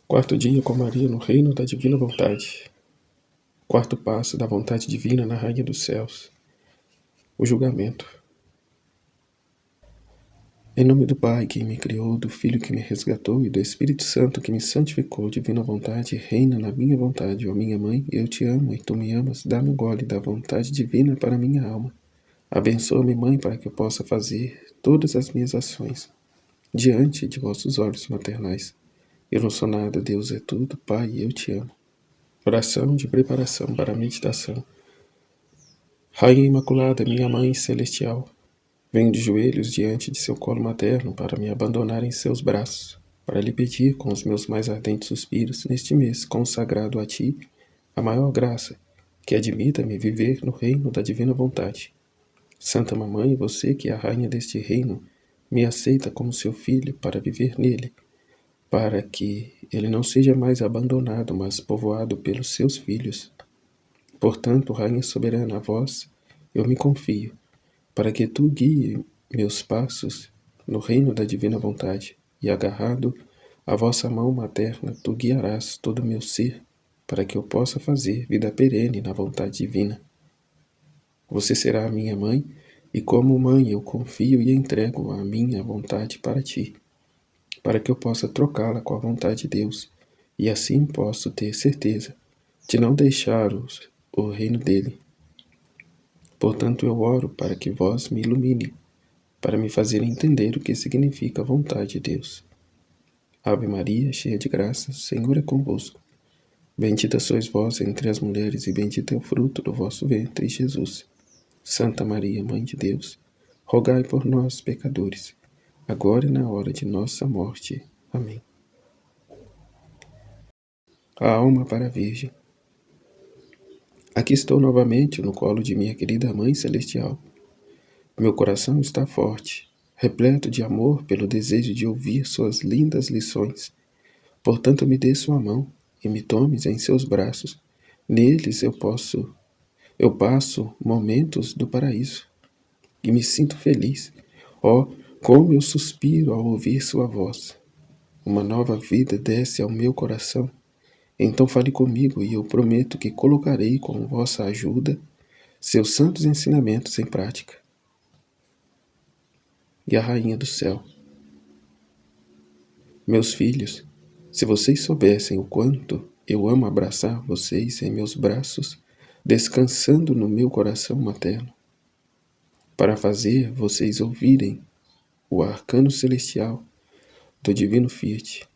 Quarto dia com Maria no reino da divina vontade. Quarto passo da vontade divina na Rainha dos Céus. O julgamento. Em nome do Pai que me criou, do Filho que me resgatou e do Espírito Santo que me santificou, divina vontade, reina na minha vontade, ó minha mãe, eu te amo e tu me amas, dá-me um gole da vontade divina para minha alma. Abençoa-me, mãe, para que eu possa fazer todas as minhas ações diante de vossos olhos maternais. Eu não sou nada, Deus é tudo, Pai, eu te amo. Oração de preparação para a meditação. Rainha Imaculada, minha Mãe Celestial, venho de joelhos diante de seu colo materno para me abandonar em seus braços, para lhe pedir com os meus mais ardentes suspiros, neste mês consagrado a ti, a maior graça, que admita-me viver no reino da divina vontade. Santa Mamãe, você que é a rainha deste reino, me aceita como seu filho para viver nele, para que ele não seja mais abandonado, mas povoado pelos seus filhos. Portanto, Rainha soberana, a vós eu me confio, para que tu guie meus passos no reino da divina vontade, e agarrado à vossa mão materna, tu guiarás todo o meu ser, para que eu possa fazer vida perene na vontade divina. Você será a minha mãe, e como mãe eu confio e entrego a minha vontade para ti, para que eu possa trocá-la com a vontade de Deus, e assim posso ter certeza de não deixar o reino dele. Portanto, eu oro para que vós me ilumine, para me fazer entender o que significa a vontade de Deus. Ave Maria, cheia de graça, o Senhor é convosco. Bendita sois vós entre as mulheres, e bendito é o fruto do vosso ventre, Jesus. Santa Maria, Mãe de Deus, rogai por nós, pecadores, agora e na hora de nossa morte. Amém. A alma para a Virgem. Aqui estou novamente no colo de minha querida Mãe Celestial. Meu coração está forte, repleto de amor pelo desejo de ouvir suas lindas lições. Portanto, me dê sua mão e me tomes em seus braços. Neles eu passo momentos do paraíso e me sinto feliz. Oh, como eu suspiro ao ouvir sua voz. Uma nova vida desce ao meu coração. Então fale comigo e eu prometo que colocarei com vossa ajuda seus santos ensinamentos em prática. E a Rainha do Céu. Meus filhos, se vocês soubessem o quanto eu amo abraçar vocês em meus braços, descansando no meu coração materno, para fazer vocês ouvirem o arcano celestial do Divino Fiat.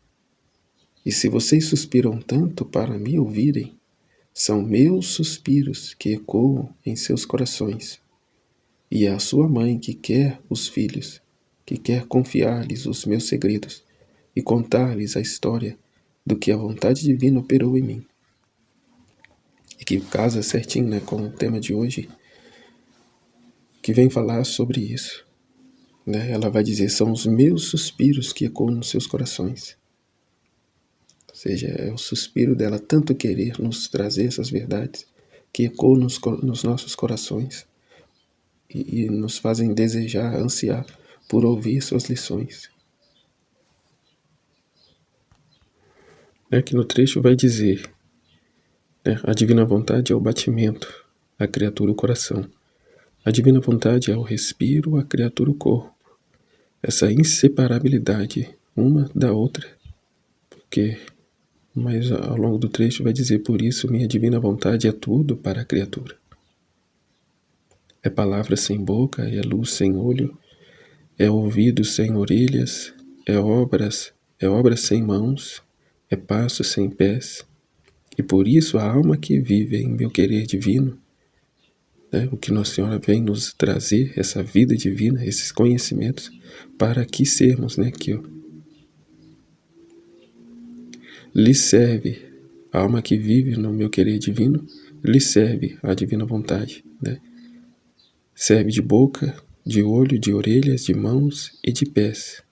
E se vocês suspiram tanto para me ouvirem, são meus suspiros que ecoam em seus corações. E é a sua mãe que quer os filhos, que quer confiar-lhes os meus segredos e contar-lhes a história do que a vontade divina operou em mim. E que casa certinho, né, com o tema de hoje, que vem falar sobre isso. Né? Ela vai dizer, são os meus suspiros que ecoam nos seus corações. Ou seja, é o suspiro dela tanto querer nos trazer essas verdades, que ecoam nos nossos corações e nos fazem desejar, ansiar por ouvir suas lições. Aqui no trecho vai dizer, né, a divina vontade é o batimento, a criatura o coração. A divina vontade é o respiro, a criatura o corpo. Essa inseparabilidade uma da outra. Mas ao longo do trecho vai dizer, por isso minha divina vontade é tudo para a criatura. É palavra sem boca, é luz sem olho, é ouvido sem orelhas, é obras sem mãos, é passo sem pés. E por isso a alma que vive em meu querer divino, né, o que Nossa Senhora vem nos trazer, essa vida divina, esses conhecimentos, para que sermos, né, que lhe serve, a alma que vive no meu querer divino, lhe serve a divina vontade, né? Serve de boca, de olho, de orelhas, de mãos e de pés.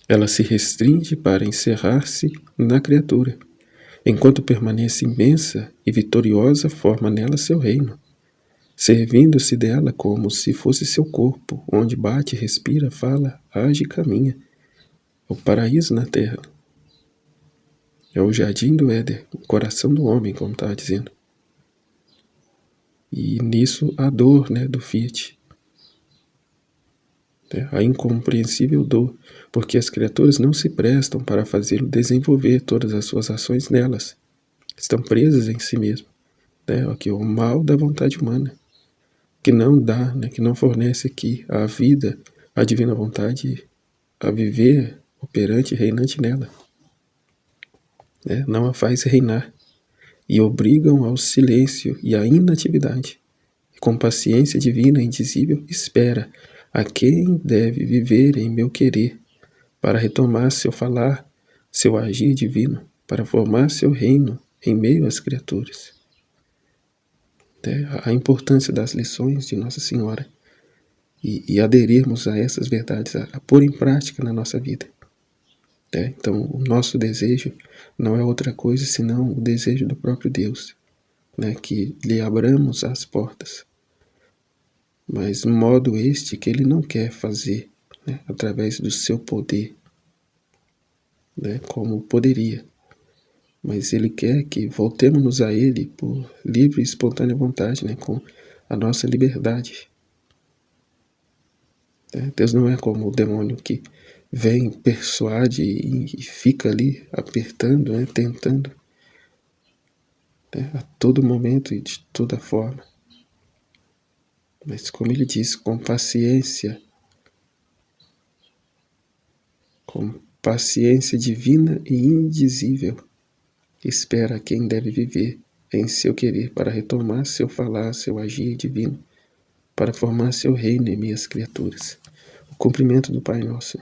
Ela se restringe para encerrar-se na criatura, enquanto permanece imensa e vitoriosa, forma nela seu reino, servindo-se dela como se fosse seu corpo, onde bate, respira, fala, age e caminha. o paraíso na terra. É o jardim do Éden, o coração do homem, como estava dizendo. E nisso a dor, né, do Fiat. A incompreensível dor, porque as criaturas não se prestam para fazê-lo desenvolver todas as suas ações nelas. Estão presas em si mesmo. Aqui, o mal da vontade humana, que não dá, né, que não fornece aqui a vida, a divina vontade, a viver operante e reinante nela. Não a faz reinar. E obrigam ao silêncio e à inatividade. E com paciência divina e indizível, espera a quem deve viver em meu querer, para retomar seu falar, seu agir divino, para formar seu reino em meio às criaturas. A importância das lições de Nossa Senhora e aderirmos a essas verdades, a pôr em prática na nossa vida. Então, o nosso desejo não é outra coisa senão o desejo do próprio Deus, que lhe abramos as portas. Mas modo este que ele não quer fazer através do seu poder, como poderia. Mas ele quer que voltemos a ele por livre e espontânea vontade, com a nossa liberdade. Deus não é como o demônio que vem, persuade e fica ali apertando, tentando, a todo momento e de toda forma. Mas como ele diz, com paciência divina e indizível, espera quem deve viver em seu querer para retomar seu falar, seu agir divino, para formar seu reino em minhas criaturas. O cumprimento do Pai Nosso.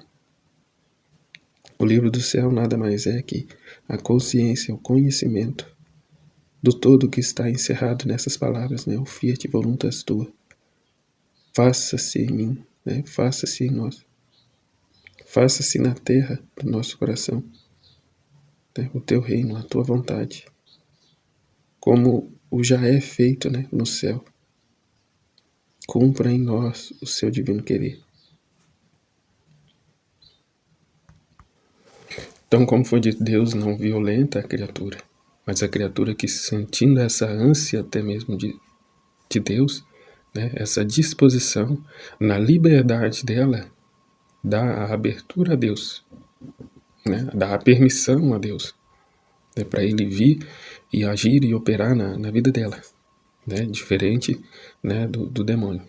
O livro do céu nada mais é que a consciência, o conhecimento do todo que está encerrado nessas palavras, o Fiat voluntas tua. Faça-se em mim, faça-se em nós. Faça-se na terra do nosso coração, o teu reino, a tua vontade, como o já é feito no céu. Cumpra em nós o seu divino querer. Então, como foi dito, Deus não violenta a criatura, mas a criatura que, sentindo essa ânsia até mesmo de Deus, essa disposição, na liberdade dela, dá a abertura a Deus, dá a permissão a Deus, para Ele vir e agir e operar na vida dela, diferente do demônio.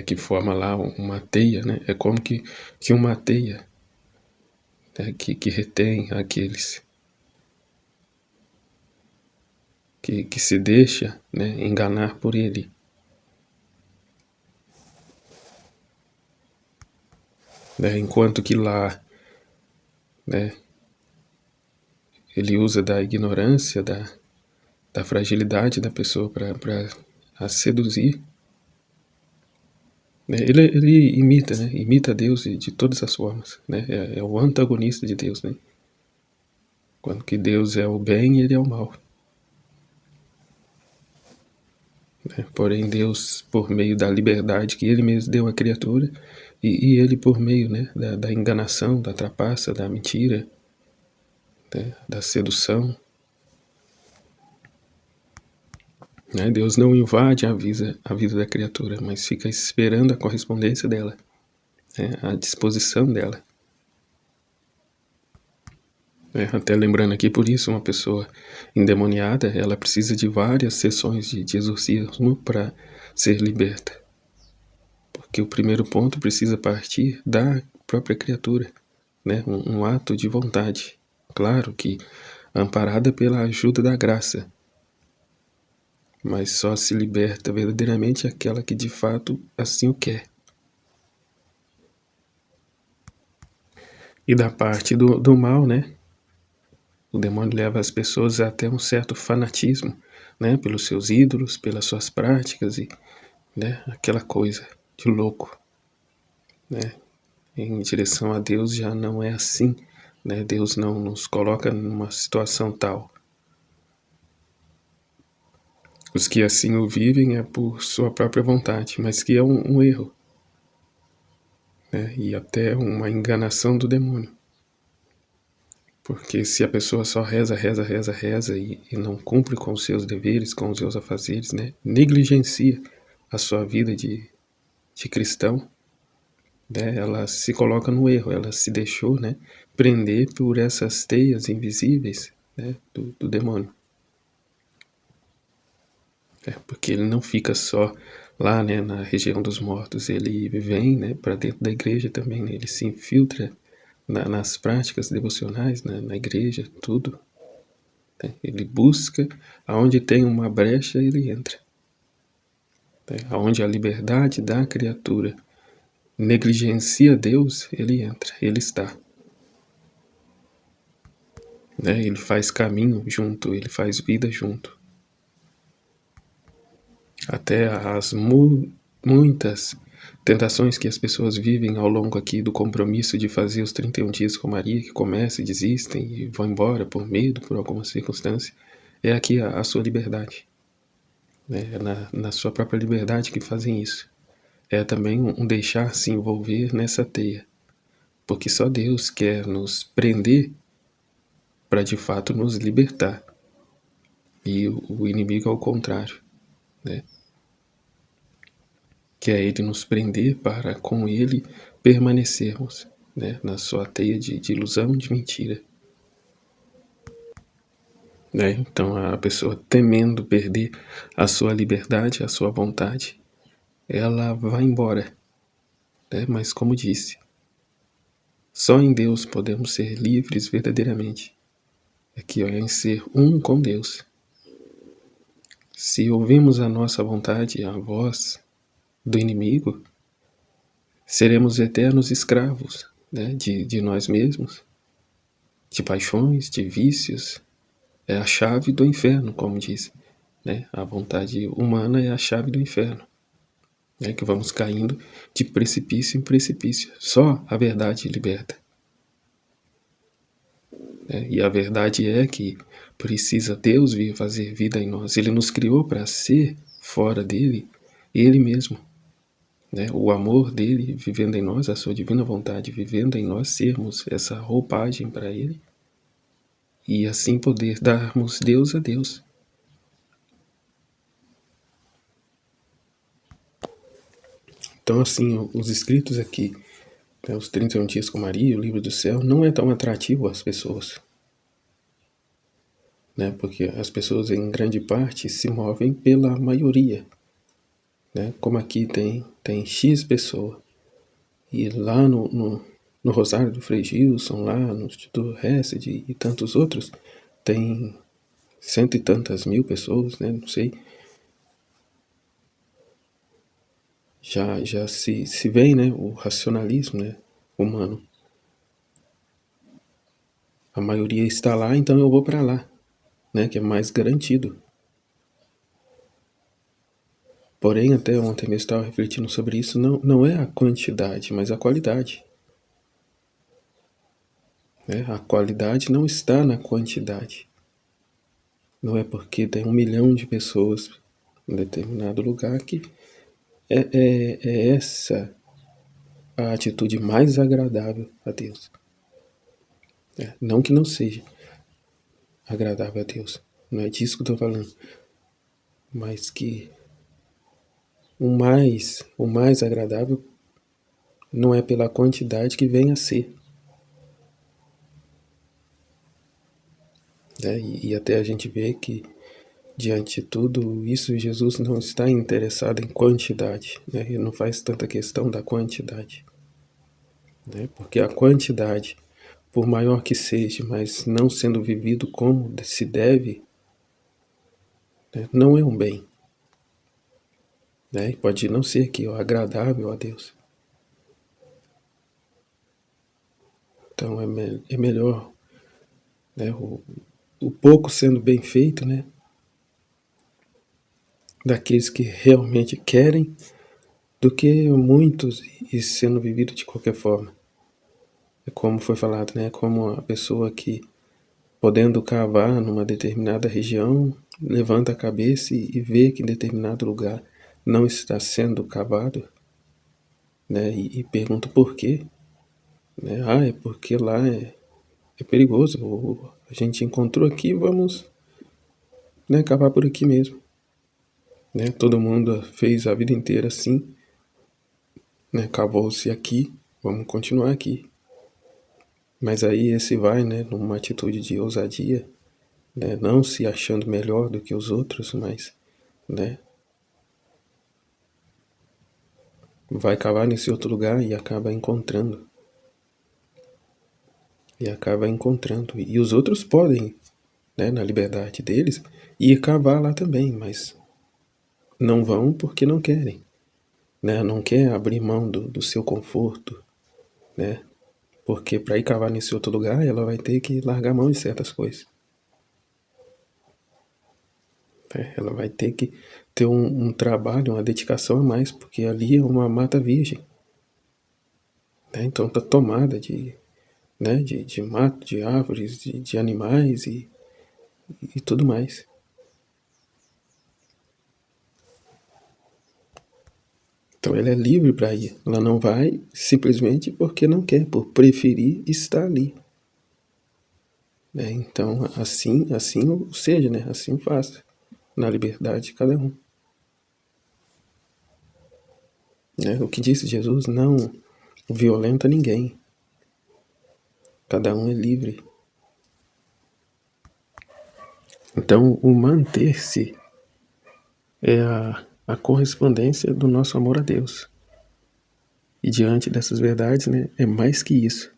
Que forma lá uma teia, é como que uma teia que retém aqueles que se deixa enganar por ele. Enquanto que lá ele usa da ignorância, da fragilidade da pessoa para a seduzir. Ele imita Deus de todas as formas. É o antagonista de Deus. Quando que Deus é o bem, ele é o mal. Porém, Deus, por meio da liberdade que ele mesmo deu à criatura, e ele por meio da enganação, da trapaça, da mentira, da sedução, Deus não invade a vida da criatura, mas fica esperando a correspondência dela, a disposição dela. Até lembrando aqui, por isso, uma pessoa endemoniada, ela precisa de várias sessões de exorcismo para ser liberta. Porque o primeiro ponto precisa partir da própria criatura, um ato de vontade. Claro que amparada pela ajuda da graça, mas só se liberta verdadeiramente aquela que de fato assim o quer. E da parte do mal, o demônio leva as pessoas até um certo fanatismo, pelos seus ídolos, pelas suas práticas e aquela coisa de louco, em direção a Deus já não é assim, Deus não nos coloca numa situação tal. Os que assim o vivem é por sua própria vontade, mas que é um erro. né? E até uma enganação do demônio. Porque se a pessoa só reza e não cumpre com os seus deveres, com os seus afazeres, né? Negligencia a sua vida de cristão, né? Ela se coloca no erro, ela se deixou, né, prender por essas teias invisíveis, né, do demônio. Porque ele não fica só lá, né, na região dos mortos, ele vem, né, para dentro da igreja também, né? Ele se infiltra nas práticas devocionais, né, na igreja, tudo. Né? Ele busca, aonde tem uma brecha, ele entra. Né? Aonde a liberdade da criatura negligencia Deus, ele entra, ele está. Né? Ele faz caminho junto, ele faz vida junto. Até as muitas tentações que as pessoas vivem ao longo aqui do compromisso de fazer os 31 dias com Maria, que começam e desistem e vão embora por medo, por alguma circunstância, é aqui a sua liberdade. Né? É na sua própria liberdade que fazem isso. É também um deixar se envolver nessa teia. Porque só Deus quer nos prender para de fato nos libertar. E o inimigo é o contrário. Né? Que é ele nos prender para com ele permanecermos, né, na sua teia de ilusão, de mentira. Né? Então a pessoa temendo perder a sua liberdade, a sua vontade, ela vai embora. Né? Mas como disse, só em Deus podemos ser livres verdadeiramente. Aqui é em ser um com Deus. Se ouvimos a nossa vontade, a voz do inimigo, seremos eternos escravos, né, de nós mesmos, de paixões, de vícios. É a chave do inferno, como diz. Né? A vontade humana é a chave do inferno. Né? Que vamos caindo de precipício em precipício. Só a verdade liberta. Né? E a verdade é que precisa Deus vir fazer vida em nós. Ele nos criou para ser fora dele, ele mesmo. Né? O amor dele vivendo em nós, a sua divina vontade vivendo em nós, sermos essa roupagem para ele e assim poder darmos Deus a Deus. Então, assim, os escritos aqui, né, os 31 dias com Maria, o livro do céu, não é tão atrativo às pessoas. Né? Porque as pessoas, em grande parte, se movem pela maioria. Né? Como aqui tem X pessoa. E lá no Rosário do Frei Gilson, lá no Instituto Hesed e tantos outros, tem cento e tantas mil pessoas, né? Não sei. Já se vê, né, o racionalismo, né, humano. A maioria está lá, então eu vou para lá, né, que é mais garantido. Porém, até ontem eu estava refletindo sobre isso, não é a quantidade, mas a qualidade. Né? A qualidade não está na quantidade. Não é porque tem 1 milhão de pessoas em determinado lugar que é essa a atitude mais agradável a Deus. Não que não seja agradável a Deus. Não é disso que eu estou falando. Mas que o mais agradável não é pela quantidade que vem a ser. Né? E até a gente vê que, diante de tudo isso, Jesus não está interessado em quantidade. Né? Ele não faz tanta questão da quantidade. Né? Porque a quantidade, por maior que seja, mas não sendo vivido como se deve, né, não é um bem. Né? Pode não ser que agradável a Deus. Então é melhor, né, o pouco sendo bem feito, né, daqueles que realmente querem, do que muitos e sendo vivido de qualquer forma. É como foi falado, né, como a pessoa que, podendo cavar numa determinada região, levanta a cabeça e vê que em determinado lugar não está sendo cavado, né? E pergunta por quê, né? Ah, é porque lá é perigoso, ou a gente encontrou aqui, vamos, né, acabar por aqui mesmo, né? Todo mundo fez a vida inteira assim, né? Acabou-se aqui, vamos continuar aqui. Mas aí esse vai, né, numa atitude de ousadia, né, não se achando melhor do que os outros, mas, né, vai cavar nesse outro lugar e acaba encontrando. E acaba encontrando. E os outros podem, né, na liberdade deles, ir cavar lá também, mas não vão porque não querem, né? Não quer abrir mão do seu conforto, né? Porque para ir cavar nesse outro lugar, ela vai ter que largar mão de certas coisas. Né? Ela vai ter que ter um trabalho, uma dedicação a mais, porque ali é uma mata virgem. Né? Então tá tomada né, de mato, de árvores, de animais e tudo mais. Então ela é livre para ir. Ela não vai simplesmente porque não quer, por preferir estar ali. Né? Então assim ou seja, né? Assim faça, na liberdade de cada um. Né? O que disse Jesus, não violenta ninguém. Cada um é livre. Então o manter-se é a correspondência do nosso amor a Deus. E diante dessas verdades, né, é mais que isso.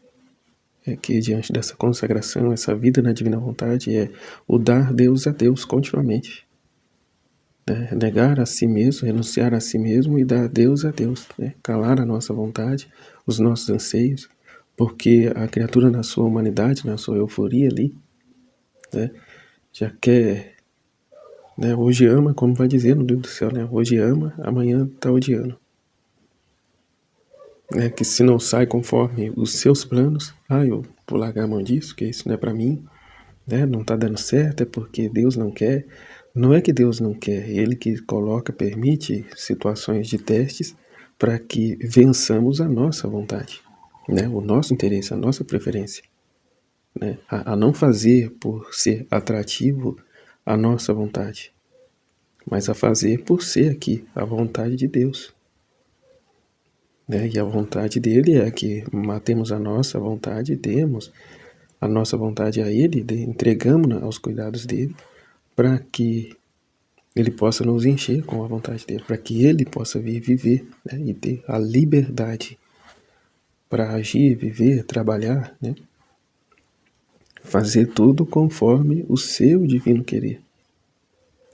É que diante dessa consagração, essa vida na divina vontade, é o dar Deus a Deus continuamente. Né? Negar a si mesmo, renunciar a si mesmo e dar Deus a Deus. Né? Calar a nossa vontade, os nossos anseios, porque a criatura na sua humanidade, na sua euforia ali, né, já quer, né, hoje ama, como vai dizer no livro do céu, né, hoje ama, amanhã está odiando. Né, que se não sai conforme os seus planos, eu vou largar a mão disso, que isso não é para mim, né, não está dando certo, é porque Deus não quer. Não é que Deus não quer, é Ele que coloca, permite situações de testes para que vençamos a nossa vontade, né, o nosso interesse, a nossa preferência. Né, a não fazer por ser atrativo a nossa vontade, mas a fazer por ser aqui a vontade de Deus. Né? E a vontade dele é que matemos a nossa vontade, demos a nossa vontade a ele, entregamos aos cuidados dele, para que ele possa nos encher com a vontade dele, para que ele possa vir viver, né? E ter a liberdade para agir, viver, trabalhar, né? Fazer tudo conforme o seu divino querer.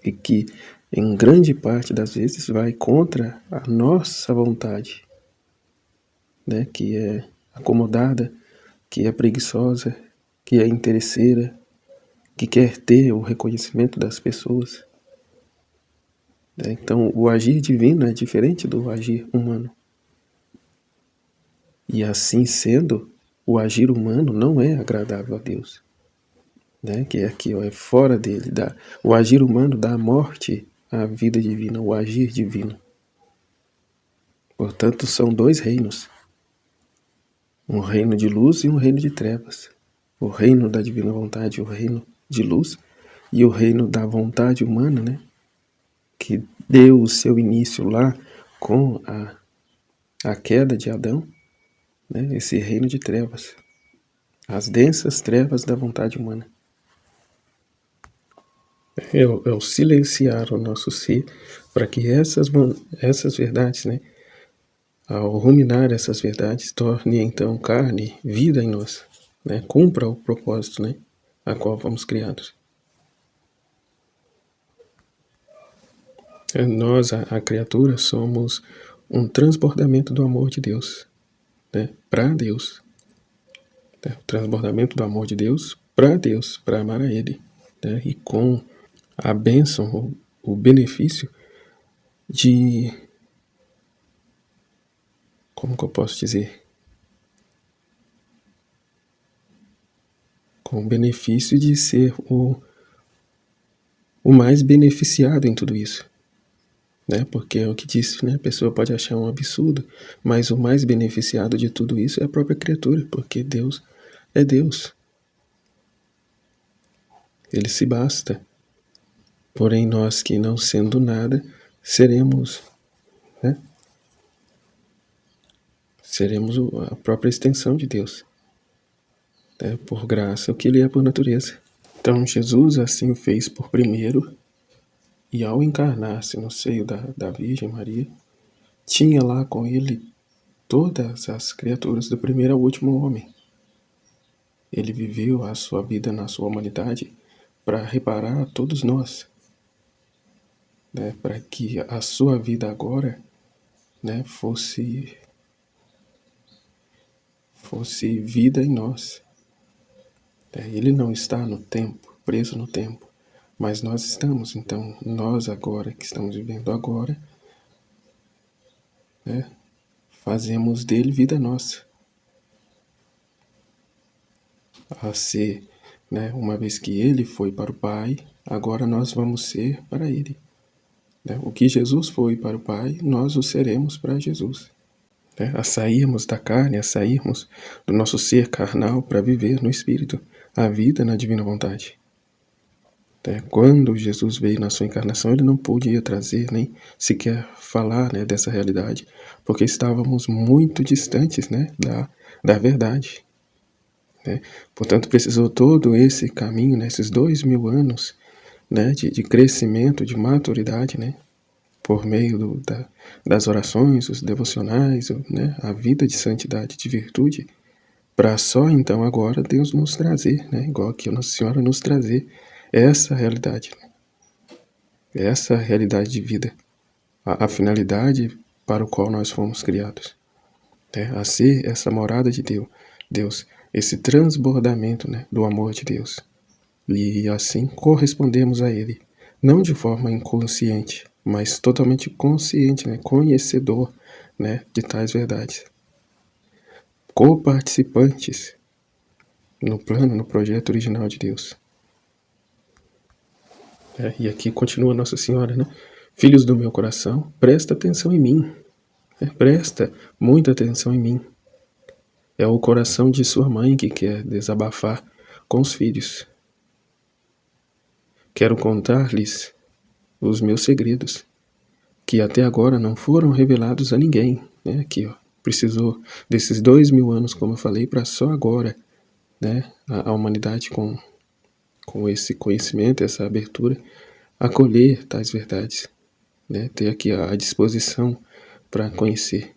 E que em grande parte das vezes vai contra a nossa vontade, né? Que é acomodada, que é preguiçosa, que é interesseira, que quer ter o reconhecimento das pessoas. Né? Então, o agir divino é diferente do agir humano. E assim sendo, o agir humano não é agradável a Deus. Né? Que é aqui, é fora dele. O agir humano dá morte à vida divina, o agir divino. Portanto, são dois reinos. Um reino de luz e um reino de trevas. O reino da divina vontade, o reino de luz, e o reino da vontade humana, né? Que deu o seu início lá com a queda de Adão, né? Esse reino de trevas, as densas trevas da vontade humana. É o silenciar o nosso ser para que essas verdades, né? Ao ruminar essas verdades, torne então carne, vida em nós, né? Cumpra o propósito, né? A qual fomos criados. Nós, a criatura, somos um transbordamento do amor de Deus, né? Para Deus. Né? O transbordamento do amor de Deus, para amar a Ele. Né? E com a bênção, o benefício de... Como que eu posso dizer? Com o benefício de ser o mais beneficiado em tudo isso. né? Porque é o que disse, né? A pessoa pode achar um absurdo, mas o mais beneficiado de tudo isso é a própria criatura, porque Deus é Deus. Ele se basta. Porém, nós que não sendo nada, seremos, né? Seremos a própria extensão de Deus, né? Por graça, o que Ele é por natureza. Então, Jesus assim o fez por primeiro, e ao encarnar-se no seio da Virgem Maria, tinha lá com Ele todas as criaturas, do primeiro ao último homem. Ele viveu a sua vida na sua humanidade para reparar a todos nós, né? Para que a sua vida agora, né, fosse vida em nós. Ele não está no tempo, preso no tempo, mas nós estamos. Então, nós agora, que estamos vivendo agora, né, fazemos dele vida nossa. A ser, né, uma vez que ele foi para o Pai, agora nós vamos ser para ele. Né? O que Jesus foi para o Pai, nós o seremos para Jesus. Né? A sairmos da carne, a sairmos do nosso ser carnal para viver no Espírito, a vida na divina vontade. Quando Jesus veio na sua encarnação, ele não podia trazer nem sequer falar, né, dessa realidade, porque estávamos muito distantes, né, da verdade. Né? Portanto, precisou todo esse caminho, né, esses 2000 anos, né, de crescimento, de maturidade, né, por meio das orações, os devocionais, né, a vida de santidade, de virtude, para só então agora Deus nos trazer, né, igual que a Nossa Senhora nos trazer essa realidade, né, essa realidade de vida, a finalidade para o qual nós fomos criados, né, a ser essa morada de Deus, esse transbordamento, né, do amor de Deus. E assim correspondemos a Ele, não de forma inconsciente, mas totalmente consciente, né, conhecedor, né, de tais verdades. Coparticipantes no plano, no projeto original de Deus. E aqui continua Nossa Senhora, né? Filhos do meu coração, presta atenção em mim. Presta muita atenção em mim. É o coração de sua mãe que quer desabafar com os filhos. Quero contar-lhes os meus segredos, que até agora não foram revelados a ninguém. Né? Aqui, ó, precisou desses 2000 anos, como eu falei, para só agora, né, a humanidade com esse conhecimento, essa abertura, acolher tais verdades, né, ter aqui a disposição para conhecer.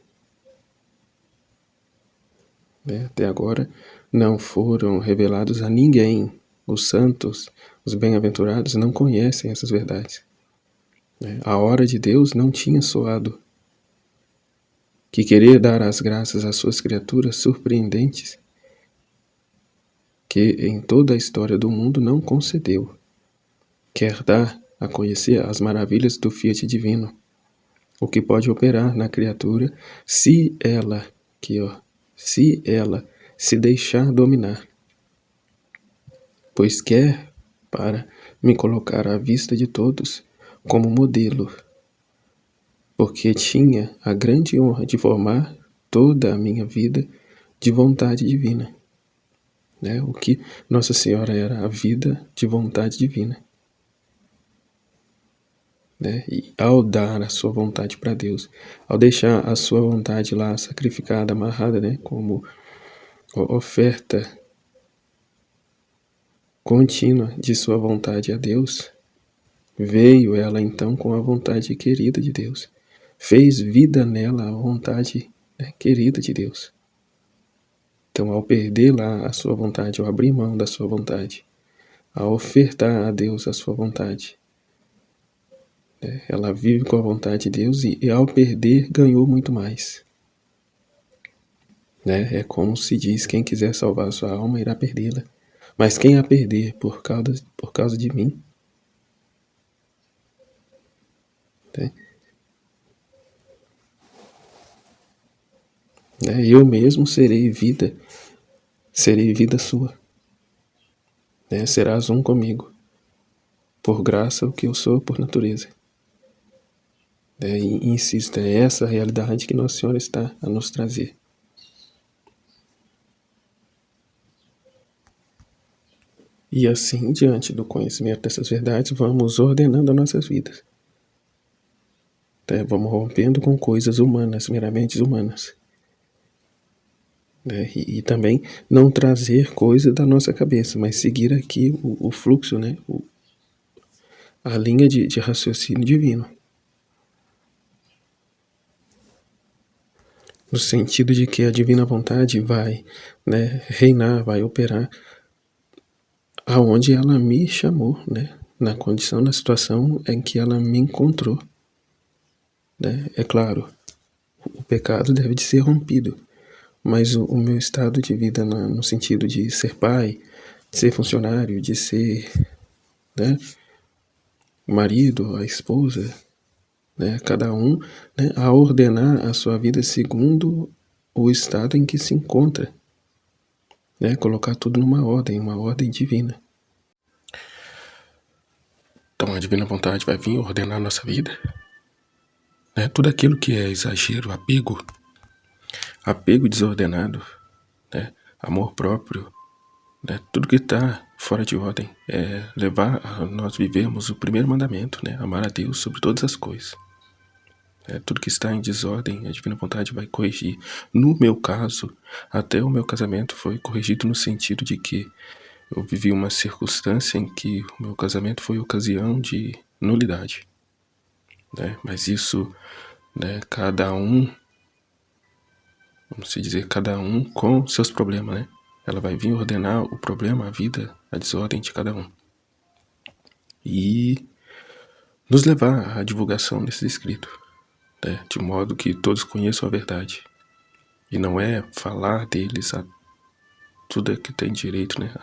Né? Até agora não foram revelados a ninguém. Os santos, os bem-aventurados não conhecem essas verdades. A hora de Deus não tinha soado. Que querer dar as graças às suas criaturas surpreendentes, que em toda a história do mundo não concedeu. Quer dar a conhecer as maravilhas do Fiat divino, o que pode operar na criatura se ela, se ela se deixar dominar. Pois quer para me colocar à vista de todos como modelo, porque tinha a grande honra de formar toda a minha vida de vontade divina. Né? O que Nossa Senhora era a vida de vontade divina. Né? E ao dar a sua vontade para Deus, ao deixar a sua vontade lá sacrificada, amarrada, né, como oferta contínua de sua vontade a Deus, veio ela então com a vontade querida de Deus. Fez vida nela a vontade, né, querida de Deus. Então, ao perder lá a sua vontade, ao abrir mão da sua vontade, a ofertar a Deus a sua vontade, né, ela vive com a vontade de Deus e ao perder ganhou muito mais. Né? É como se diz, quem quiser salvar a sua alma irá perdê-la. Mas quem a perder por causa de mim, né, eu mesmo serei vida sua. Né? Serás um comigo, por graça o que eu sou por natureza. E insisto, é essa a realidade que Nossa Senhora está a nos trazer. E assim, diante do conhecimento dessas verdades, vamos ordenando as nossas vidas. Vamos rompendo com coisas humanas, meramente humanas. E também não trazer coisa da nossa cabeça, mas seguir aqui o fluxo, né? A linha de raciocínio divino. No sentido de que a divina vontade vai, né, reinar, vai operar aonde ela me chamou, né? Na condição, na situação em que ela me encontrou. É claro, o pecado deve de ser rompido, mas o meu estado de vida no sentido de ser pai, de ser funcionário, de ser, né, marido, a esposa, né, cada um, né, a ordenar a sua vida segundo o estado em que se encontra, né, colocar tudo numa ordem, uma ordem divina. Então a divina vontade vai vir ordenar a nossa vida, né, tudo aquilo que é exagero, apego desordenado, né, amor próprio, né, tudo que está fora de ordem, é levar a nós vivermos o primeiro mandamento, né, amar a Deus sobre todas as coisas. Tudo que está em desordem, a divina vontade vai corrigir. No meu caso, até o meu casamento foi corrigido no sentido de que eu vivi uma circunstância em que o meu casamento foi ocasião de nulidade. Mas isso, né, cada um, vamos dizer, cada um com seus problemas, né? Ela vai vir ordenar o problema, a vida, a desordem de cada um. E nos levar à divulgação desses escritos, né, de modo que todos conheçam a verdade. E não é falar deles a tudo que tem direito, né,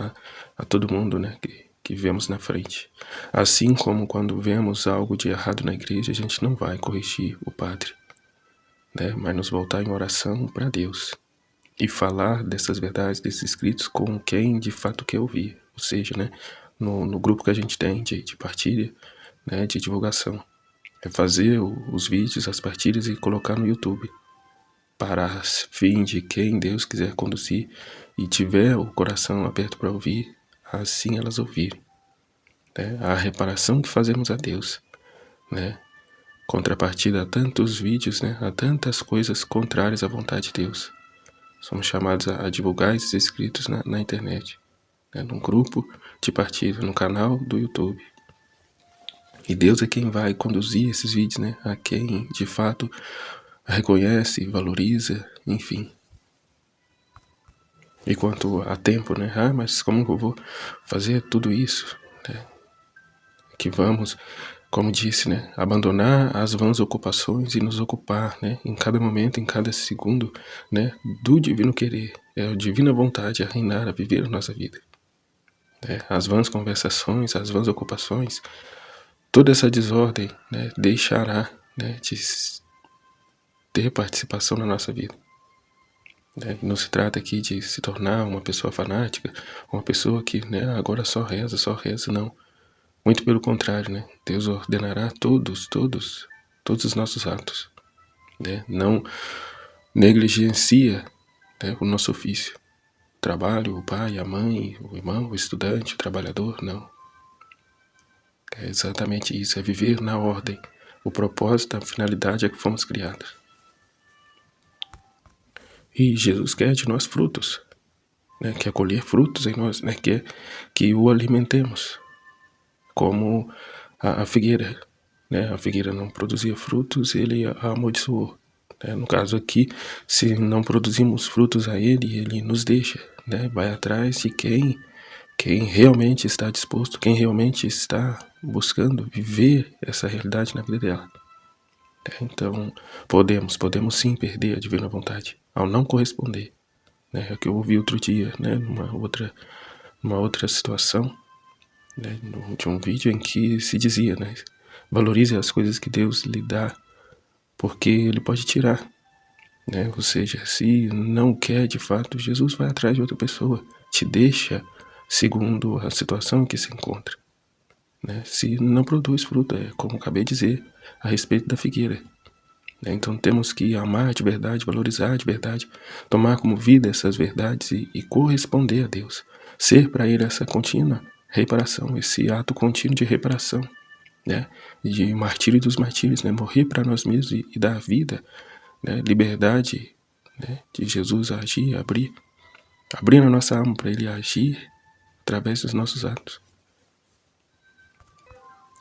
a todo mundo, né, que vemos na frente. Assim como quando vemos algo de errado na igreja, a gente não vai corrigir o padre, né, mas nos voltar em oração para Deus e falar dessas verdades, desses escritos com quem de fato quer ouvir, ou seja, né, no grupo que a gente tem de partilha, né, de divulgação. É fazer os vídeos, as partilhas e colocar no YouTube, para fim de quem Deus quiser conduzir e tiver o coração aberto para ouvir, assim elas ouvirem. A reparação que fazemos a Deus, né? Contrapartida a tantos vídeos, né? A tantas coisas contrárias à vontade de Deus. Somos chamados a divulgar esses escritos na internet, né? Num grupo de partilha, no canal do YouTube. E Deus é quem vai conduzir esses vídeos, né? A quem de fato reconhece, valoriza, enfim. E quanto a tempo, né? Mas como eu vou fazer tudo isso? Que vamos, como disse, né? Abandonar as vãs ocupações e nos ocupar, né? Em cada momento, em cada segundo, né? Do divino querer. É a divina vontade a reinar, a viver a nossa vida. As vãs conversações, as vãs ocupações, toda essa desordem, né? Deixará, né? De ter participação na nossa vida. Não se trata aqui de se tornar uma pessoa fanática, uma pessoa que, né, agora só reza, não. Muito pelo contrário, né? Deus ordenará todos os nossos atos, né? Não negligencia, né, o nosso ofício. O trabalho, o pai, a mãe, o irmão, o estudante, o trabalhador, não. É exatamente isso, é viver na ordem. O propósito, a finalidade é que fomos criados. E Jesus quer de nós frutos, né? Quer colher frutos em nós, né? Quer que o alimentemos, como a figueira, né? A figueira não produzia frutos, ele a amaldiçoou. No caso aqui, se não produzimos frutos a ele, ele nos deixa, né? Vai atrás de quem realmente está disposto, quem realmente está buscando viver essa realidade na vida dela. Então, podemos sim perder a divina vontade ao não corresponder. É o que eu ouvi outro dia, né? Numa outra situação, né? De um vídeo em que se dizia, né? Valorize as coisas que Deus lhe dá, porque Ele pode tirar, né? Ou seja, se não quer de fato, Jesus vai atrás de outra pessoa, te deixa segundo a situação em que se encontra, né? Se não produz fruto, como acabei de dizer, a respeito da figueira. Então temos que amar de verdade, valorizar de verdade, tomar como vida essas verdades e corresponder a Deus. Ser para Ele essa contínua reparação, esse ato contínuo de reparação, né? De martírio dos martírios, né? Morrer para nós mesmos e dar vida, né? Liberdade, né? De Jesus agir, abrir a nossa alma para Ele agir através dos nossos atos.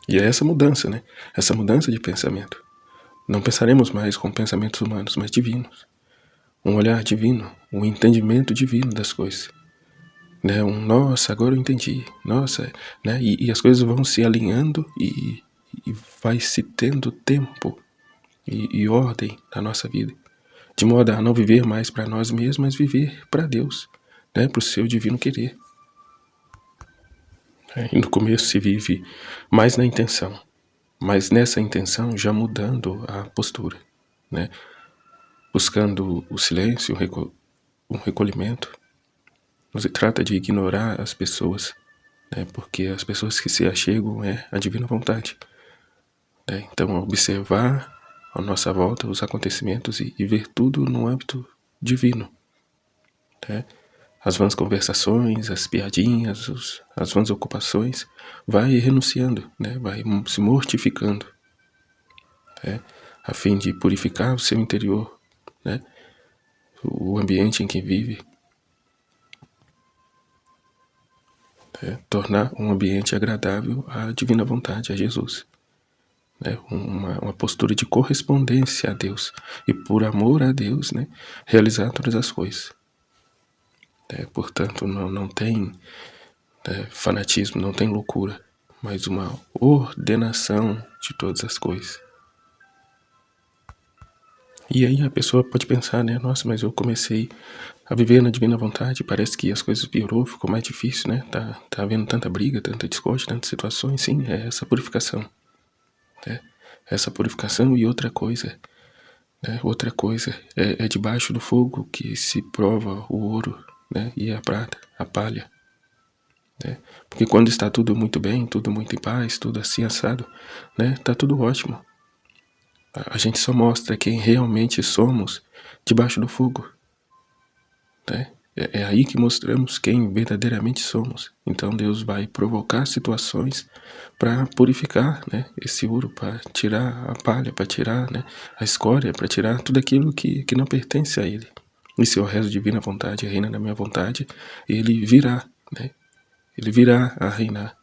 E é essa mudança, né? Essa mudança de pensamento. Não pensaremos mais com pensamentos humanos, mas divinos. Um olhar divino, um entendimento divino das coisas. Né? Nossa, agora eu entendi. Nossa, né? E as coisas vão se alinhando e vai se tendo tempo e ordem na nossa vida. De modo a não viver mais para nós mesmos, mas viver para Deus, né? Para o seu divino querer. E no começo se vive mais na intenção, mas nessa intenção já mudando a postura, né? Buscando o silêncio, um recolhimento. Não se trata de ignorar as pessoas, né? Porque as pessoas que se achegam é a divina vontade. Né? Então observar à nossa volta os acontecimentos e ver tudo no âmbito divino. Né? As vãs conversações, as piadinhas, as vãs ocupações, vai renunciando, né? Vai se mortificando, né? A fim de purificar o seu interior, né? O ambiente em que vive, né? Tornar um ambiente agradável à divina vontade, a Jesus. Né? Uma postura de correspondência a Deus e por amor a Deus, né? Realizar todas as coisas. Portanto, não tem fanatismo, não tem loucura, mas uma ordenação de todas as coisas. E aí a pessoa pode pensar, né? Nossa, mas eu comecei a viver na divina vontade, parece que as coisas piorou, ficou mais difícil, né? Tá havendo tanta briga, tanta discórdia, tantas situações. Sim, é essa purificação. Né? Essa purificação e outra coisa. Né? Outra coisa é debaixo do fogo que se prova o ouro, né? E a prata, a palha. Né? Porque quando está tudo muito bem, tudo muito em paz, tudo assim assado, né? Tá tudo ótimo. A gente só mostra quem realmente somos debaixo do fogo. Né? É aí que mostramos quem verdadeiramente somos. Então Deus vai provocar situações para purificar, né, esse ouro, para tirar a palha, para tirar, né, a escória, para tirar tudo aquilo que não pertence a Ele. E se eu rezo divina vontade, reina na minha vontade, Ele virá, né? Ele virá a reinar.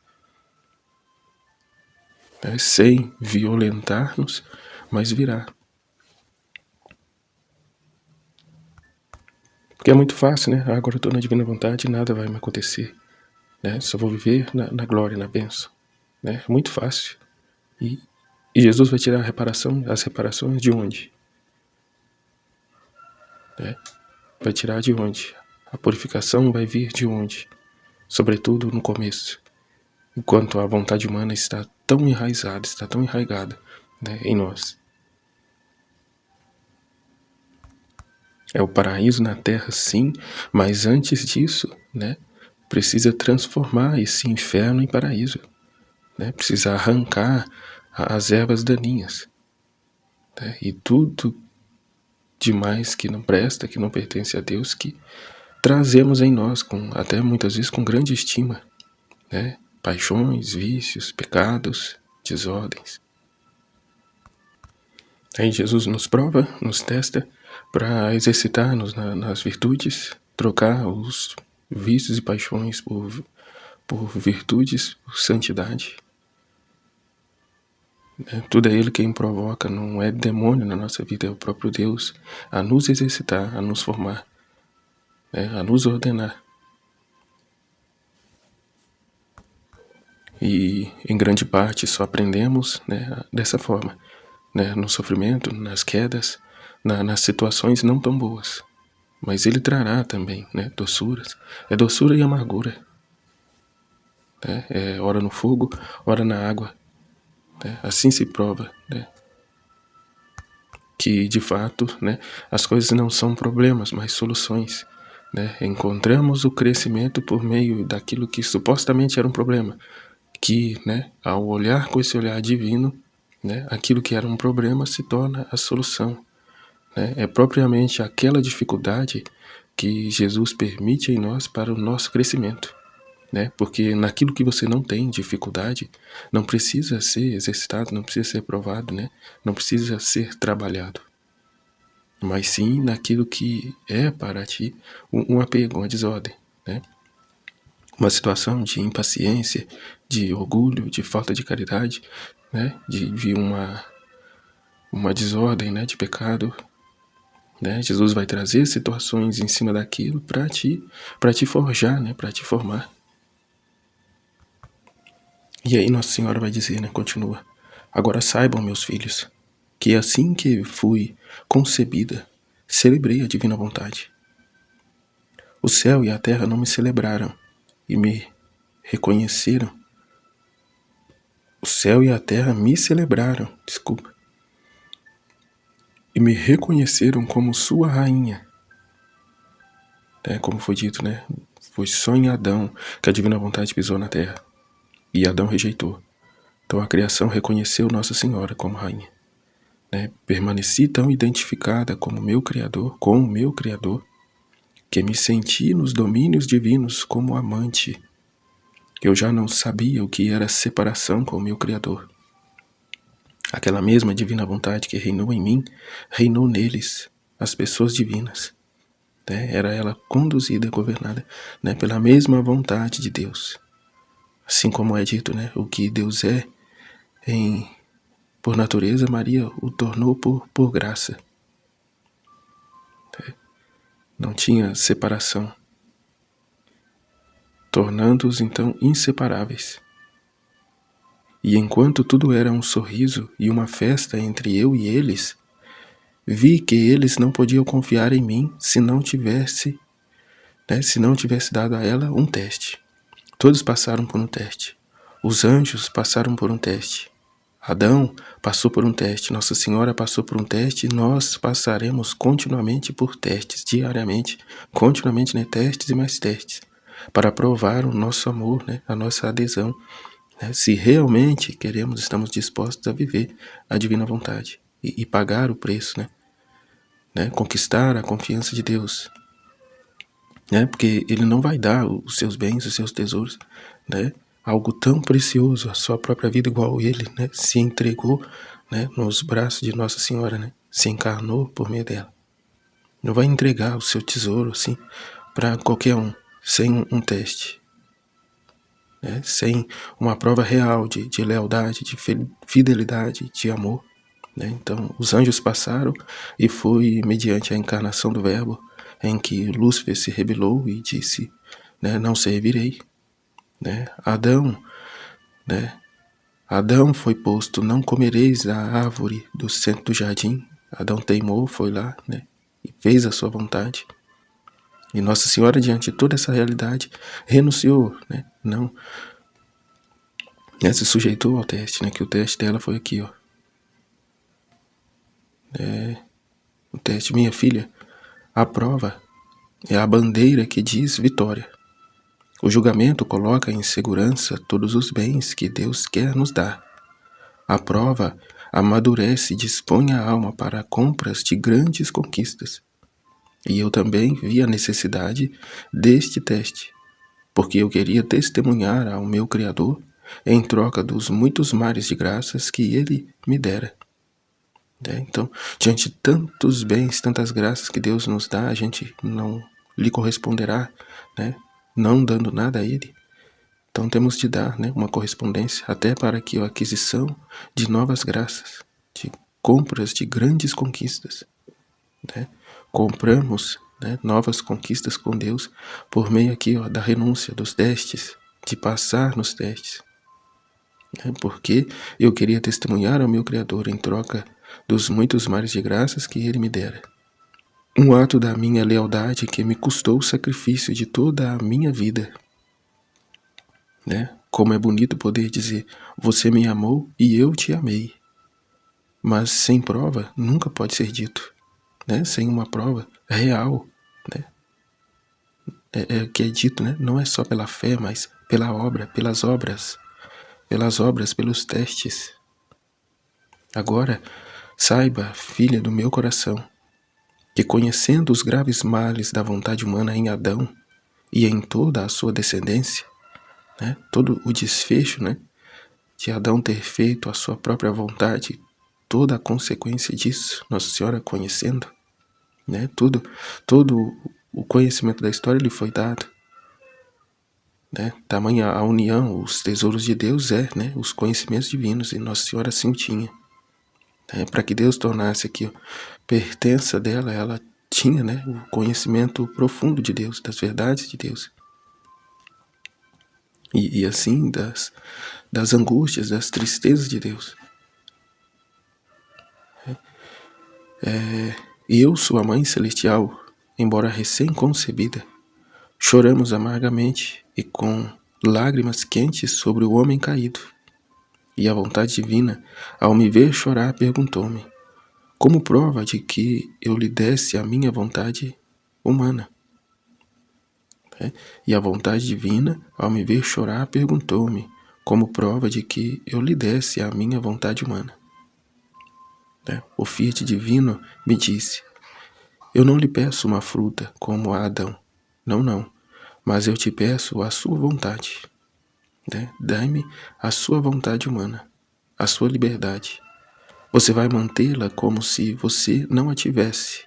Né? Sem violentar-nos, mas virá. Porque é muito fácil, né? Agora eu estou na divina vontade e nada vai me acontecer. Né? Só vou viver na glória, na bênção. Né? É muito fácil. E Jesus vai tirar as reparações de onde? Né? Vai tirar de onde? A purificação vai vir de onde? Sobretudo no começo. Enquanto a vontade humana está tão enraizada, está tão enraigada, né, em nós. É o paraíso na terra, sim, mas antes disso, né, precisa transformar esse inferno em paraíso. Né, precisa arrancar as ervas daninhas. Né, e tudo demais que não presta, que não pertence a Deus, que trazemos em nós, até muitas vezes com grande estima. Né, paixões, vícios, pecados, desordens. Aí Jesus nos prova, nos testa, para exercitar-nos nas virtudes, trocar os vícios e paixões por virtudes, por santidade. Tudo é Ele quem provoca, não é demônio na nossa vida, é o próprio Deus a nos exercitar, a nos formar, a nos ordenar. E em grande parte só aprendemos, né, dessa forma, né, no sofrimento, nas quedas, nas situações não tão boas. Mas Ele trará também, né, doçuras. É doçura e amargura. Né? É ora no fogo, ora na água. Né? Assim se prova, né, que de fato, né, as coisas não são problemas, mas soluções. Né? Encontramos o crescimento por meio daquilo que supostamente era um problema. Que, né, ao olhar com esse olhar divino, né? Aquilo que era um problema se torna a solução, né? É propriamente aquela dificuldade que Jesus permite em nós para o nosso crescimento, né? Porque naquilo que você não tem dificuldade, não precisa ser exercitado, não precisa ser provado, né? Não precisa ser trabalhado, mas sim naquilo que é para ti um apego, uma desordem, né? Uma situação de impaciência, de orgulho, de falta de caridade, né? De uma desordem, né? De pecado, né? Jesus vai trazer situações em cima daquilo para te forjar, né? Para te formar. E aí Nossa Senhora vai dizer, né? Continua. Agora saibam, meus filhos, que assim que fui concebida, celebrei a divina vontade. O céu e a terra não me celebraram e me reconheceram. O céu e a terra me celebraram, desculpa, e me reconheceram como sua rainha. Como foi dito, né? Foi só em Adão que a divina vontade pisou na terra. E Adão rejeitou. Então a criação reconheceu Nossa Senhora como rainha. Permaneci tão identificada como com o meu Criador, que me senti nos domínios divinos como amante. Eu já não sabia o que era separação com o meu Criador. Aquela mesma divina vontade que reinou em mim, reinou neles, as pessoas divinas. Era ela conduzida e governada, pela mesma vontade de Deus. Assim como é dito, o que Deus é por natureza, Maria o tornou por graça. Não tinha separação, tornando-os então inseparáveis. E enquanto tudo era um sorriso e uma festa entre eu e eles, vi que eles não podiam confiar em mim se não tivesse dado a ela um teste. Todos passaram por um teste. Os anjos passaram por um teste. Adão passou por um teste. Nossa Senhora passou por um teste. E nós passaremos continuamente por testes, diariamente, continuamente, testes e mais testes, para provar o nosso amor, a nossa adesão, se realmente queremos, estamos dispostos a viver a divina vontade e pagar o preço, conquistar a confiança de Deus, porque Ele não vai dar os seus bens, os seus tesouros, algo tão precioso, a sua própria vida, igual Ele, se entregou, nos braços de Nossa Senhora, se encarnou por meio dela. Não vai entregar o seu tesouro assim para qualquer um, sem um teste, sem uma prova real de lealdade, de fidelidade, de amor. Então, os anjos passaram e foi mediante a encarnação do Verbo em que Lúcifer se rebelou e disse, não servirei. Adão foi posto, não comereis da árvore do centro do jardim. Adão teimou, foi lá, e fez a sua vontade. E Nossa Senhora, diante de toda essa realidade, renunciou, não, se sujeitou ao teste, que o teste dela foi aqui, ó. O teste, minha filha, a prova é a bandeira que diz vitória. O julgamento coloca em segurança todos os bens que Deus quer nos dar. A prova amadurece e dispõe a alma para compras de grandes conquistas. E eu também vi a necessidade deste teste, porque eu queria testemunhar ao meu Criador em troca dos muitos mares de graças que Ele me dera. Então, diante de tantos bens, tantas graças que Deus nos dá, a gente não lhe corresponderá, não dando nada a Ele. Então temos de dar, uma correspondência até para que a aquisição de novas graças, de compras de grandes conquistas, compramos, novas conquistas com Deus por meio aqui, ó, da renúncia dos testes, de passar nos testes. Porque eu queria testemunhar ao meu Criador em troca dos muitos mares de graças que Ele me dera. Um ato da minha lealdade que me custou o sacrifício de toda a minha vida. Como é bonito poder dizer, você me amou e eu te amei. Mas sem prova nunca pode ser dito, sem uma prova real, que é dito, não é só pela fé, mas pela obra, pelos testes. Agora, saiba, filha do meu coração, que conhecendo os graves males da vontade humana em Adão e em toda a sua descendência, né, todo o desfecho, né, de Adão ter feito a sua própria vontade, toda a consequência disso, Nossa Senhora conhecendo, né, todo o conhecimento da história lhe foi dado, né, tamanha a união, os tesouros de Deus né, os conhecimentos divinos, e Nossa Senhora assim o tinha. Para que Deus tornasse aqui pertença dela, ela tinha, né, o conhecimento profundo de Deus, das verdades de Deus. E assim, das angústias, das tristezas de Deus. Eu, sua mãe celestial, embora recém-concebida, choramos amargamente e com lágrimas quentes sobre o homem caído. E a vontade divina, ao me ver chorar, perguntou-me, como prova de que eu lhe desse a minha vontade humana? E a vontade divina, ao me ver chorar, perguntou-me, como prova de que eu lhe desse a minha vontade humana. O Fiat divino me disse, eu não lhe peço uma fruta como a Adão, não, mas eu te peço a sua vontade. Dai-me a sua vontade humana, a sua liberdade. Você vai mantê-la como se você não a tivesse.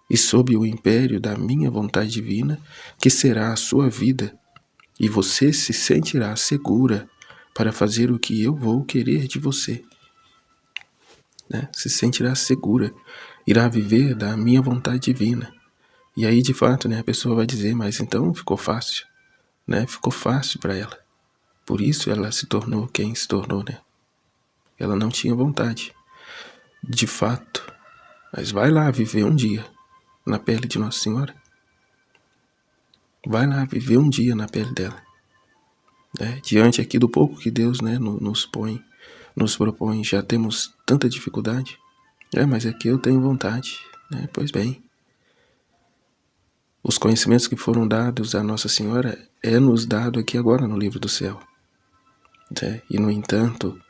E sob o império da minha vontade divina, que será a sua vida, e você se sentirá segura para fazer o que eu vou querer de você. Se sentirá segura, irá viver da minha vontade divina. E aí, de fato, a pessoa vai dizer, mas então ficou fácil, ficou fácil para ela. Por isso ela se tornou quem se tornou, Ela não tinha vontade, de fato. Mas vai lá viver um dia na pele de Nossa Senhora. Vai lá viver um dia na pele dela. Diante aqui do pouco que Deus nos propõe, já temos tanta dificuldade. Mas aqui eu tenho vontade. Pois bem, os conhecimentos que foram dados a Nossa Senhora nos dado aqui agora no livro do céu. E no entanto,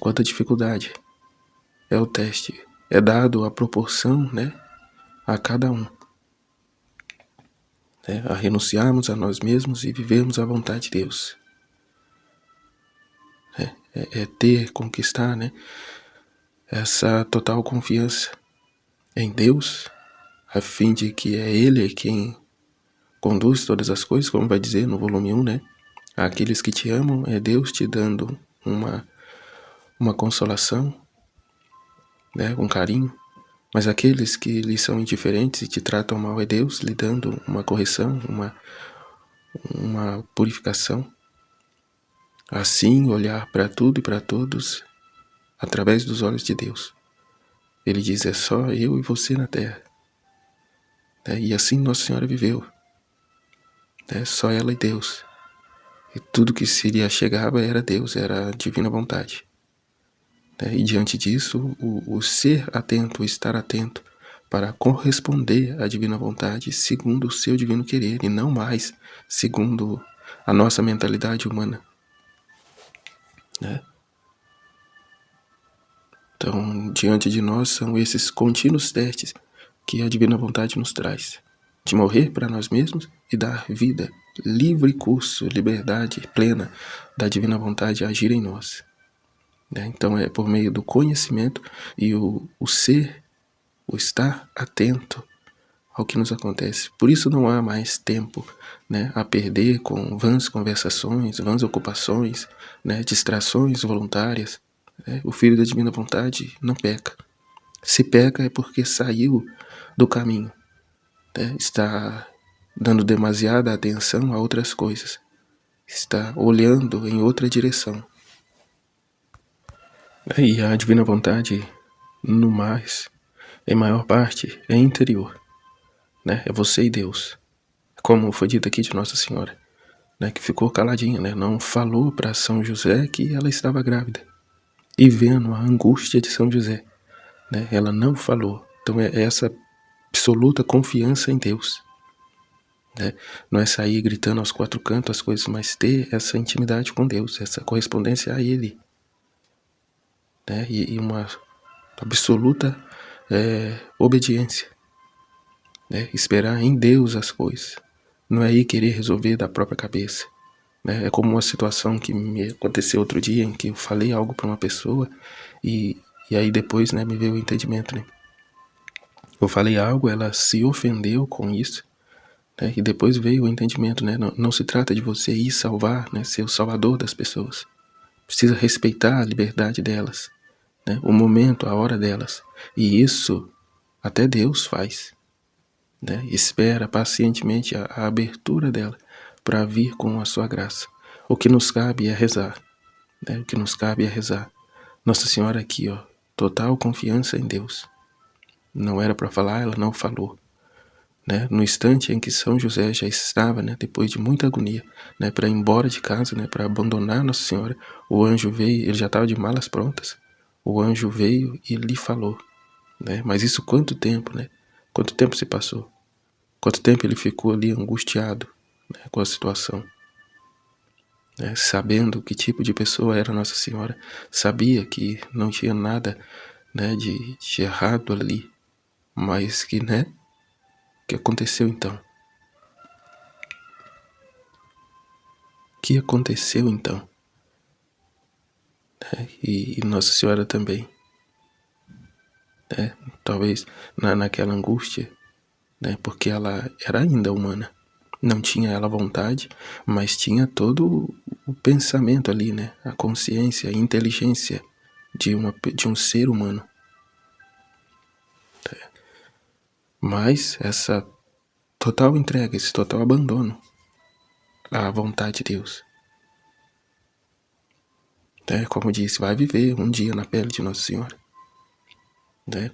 quanta dificuldade é o teste. É dado a proporção, a cada um. A renunciarmos a nós mesmos e vivermos a vontade de Deus. Conquistar, essa total confiança em Deus, a fim de que é Ele quem conduz todas as coisas, como vai dizer no volume 1, Aqueles que te amam é Deus te dando uma consolação, um carinho, mas aqueles que lhe são indiferentes e te tratam mal é Deus lhe dando uma correção, uma purificação. Assim, olhar para tudo e para todos através dos olhos de Deus. Ele diz, é só eu e você na terra. E assim Nossa Senhora viveu. Só ela e Deus. E tudo que se lhe chegava era Deus, era a divina vontade. E diante disso, o ser atento, o estar atento para corresponder à divina vontade segundo o seu divino querer e não mais segundo a nossa mentalidade humana. Então, diante de nós são esses contínuos testes que a divina vontade nos traz. De morrer para nós mesmos e dar vida, livre curso, liberdade plena da divina vontade a agir em nós. Então é por meio do conhecimento e o ser, o estar atento ao que nos acontece. Por isso não há mais tempo a perder com vãs conversações, vãs ocupações, distrações voluntárias. O filho da divina vontade não peca. Se peca é porque saiu do caminho. Está dando demasiada atenção a outras coisas. Está olhando em outra direção. E a divina vontade, no mais, em maior parte, é interior. É você e Deus. Como foi dito aqui de Nossa Senhora, que ficou caladinha, não falou para São José que ela estava grávida. E vendo a angústia de São José, ela não falou. Então é essa absoluta confiança em Deus. Não é sair gritando aos quatro cantos as coisas, mas ter essa intimidade com Deus, essa correspondência a Ele. né, e uma absoluta obediência, né, esperar em Deus as coisas, não é aí querer resolver da própria cabeça, né? É como uma situação que me aconteceu outro dia, em que eu falei algo para uma pessoa e aí depois, né, me veio o entendimento, né? Eu falei algo, ela se ofendeu com isso, né, e depois veio o entendimento, né? Não se trata de você ir salvar, né, ser o salvador das pessoas. Precisa respeitar a liberdade delas, né, o momento, a hora delas. E isso até Deus faz, né? Espera pacientemente a abertura dela para vir com a sua graça. O que nos cabe é rezar, né? O que nos cabe é rezar. Nossa Senhora aqui, ó, total confiança em Deus. Não era para falar, ela não falou, né? No instante em que São José já estava, né, depois de muita agonia, né, para ir embora de casa, né, para abandonar Nossa Senhora, o anjo veio, ele já estava de malas prontas. O anjo veio e lhe falou, né? Mas isso quanto tempo, né? Quanto tempo se passou? Quanto tempo ele ficou ali angustiado, né, com a situação, né, sabendo que tipo de pessoa era Nossa Senhora, sabia que não tinha nada, né, de errado ali, mas que, né, o que aconteceu então? O que aconteceu então? E Nossa Senhora também, né, talvez naquela angústia, né, porque ela era ainda humana. Não tinha ela vontade, mas tinha todo o pensamento ali, né? A consciência, a inteligência de um ser humano. Mas essa total entrega, esse total abandono à vontade de Deus, né? Como disse, vai viver um dia na pele de Nossa Senhora, né?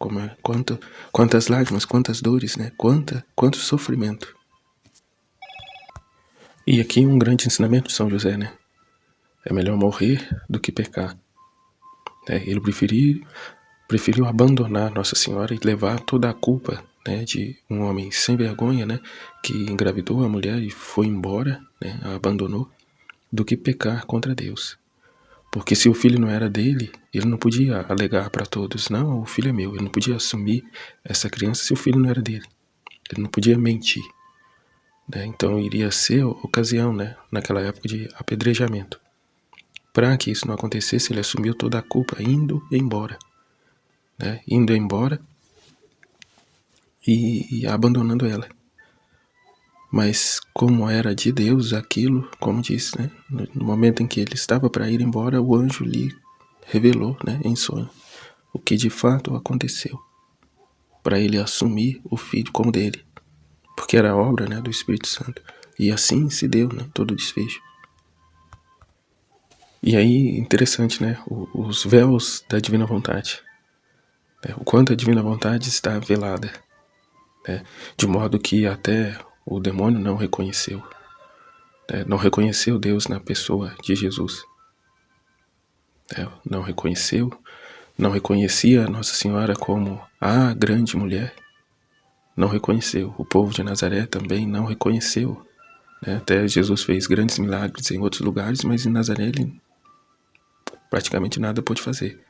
Quantas lágrimas, quantas dores, né? Quanto sofrimento. E aqui um grande ensinamento de São José, né? É melhor morrer do que pecar. Ele preferiu abandonar Nossa Senhora e levar toda a culpa, né, de um homem sem vergonha, né, que engravidou a mulher e foi embora, né, a abandonou, do que pecar contra Deus. Porque se o filho não era dele, ele não podia alegar para todos, não, o filho é meu. Ele não podia assumir essa criança se o filho não era dele. Ele não podia mentir, né? Então iria ser ocasião, né, naquela época, de apedrejamento. Para que isso não acontecesse, ele assumiu toda a culpa indo embora, né? Indo embora e abandonando ela. Mas como era de Deus aquilo, como disse, né? No momento em que ele estava para ir embora, o anjo lhe revelou, né, em sonho, o que de fato aconteceu, para ele assumir o filho como dele, porque era obra, né, do Espírito Santo. E assim se deu, né, todo o desfecho. E aí, interessante, né, os véus da divina vontade, né, o quanto a divina vontade está velada, né, de modo que até o demônio não reconheceu, né, não reconheceu Deus na pessoa de Jesus, né, não reconheceu, não reconhecia Nossa Senhora como a grande mulher, não reconheceu. O povo de Nazaré também não reconheceu, né? Até Jesus fez grandes milagres em outros lugares, mas em Nazaré ele praticamente nada pôde fazer.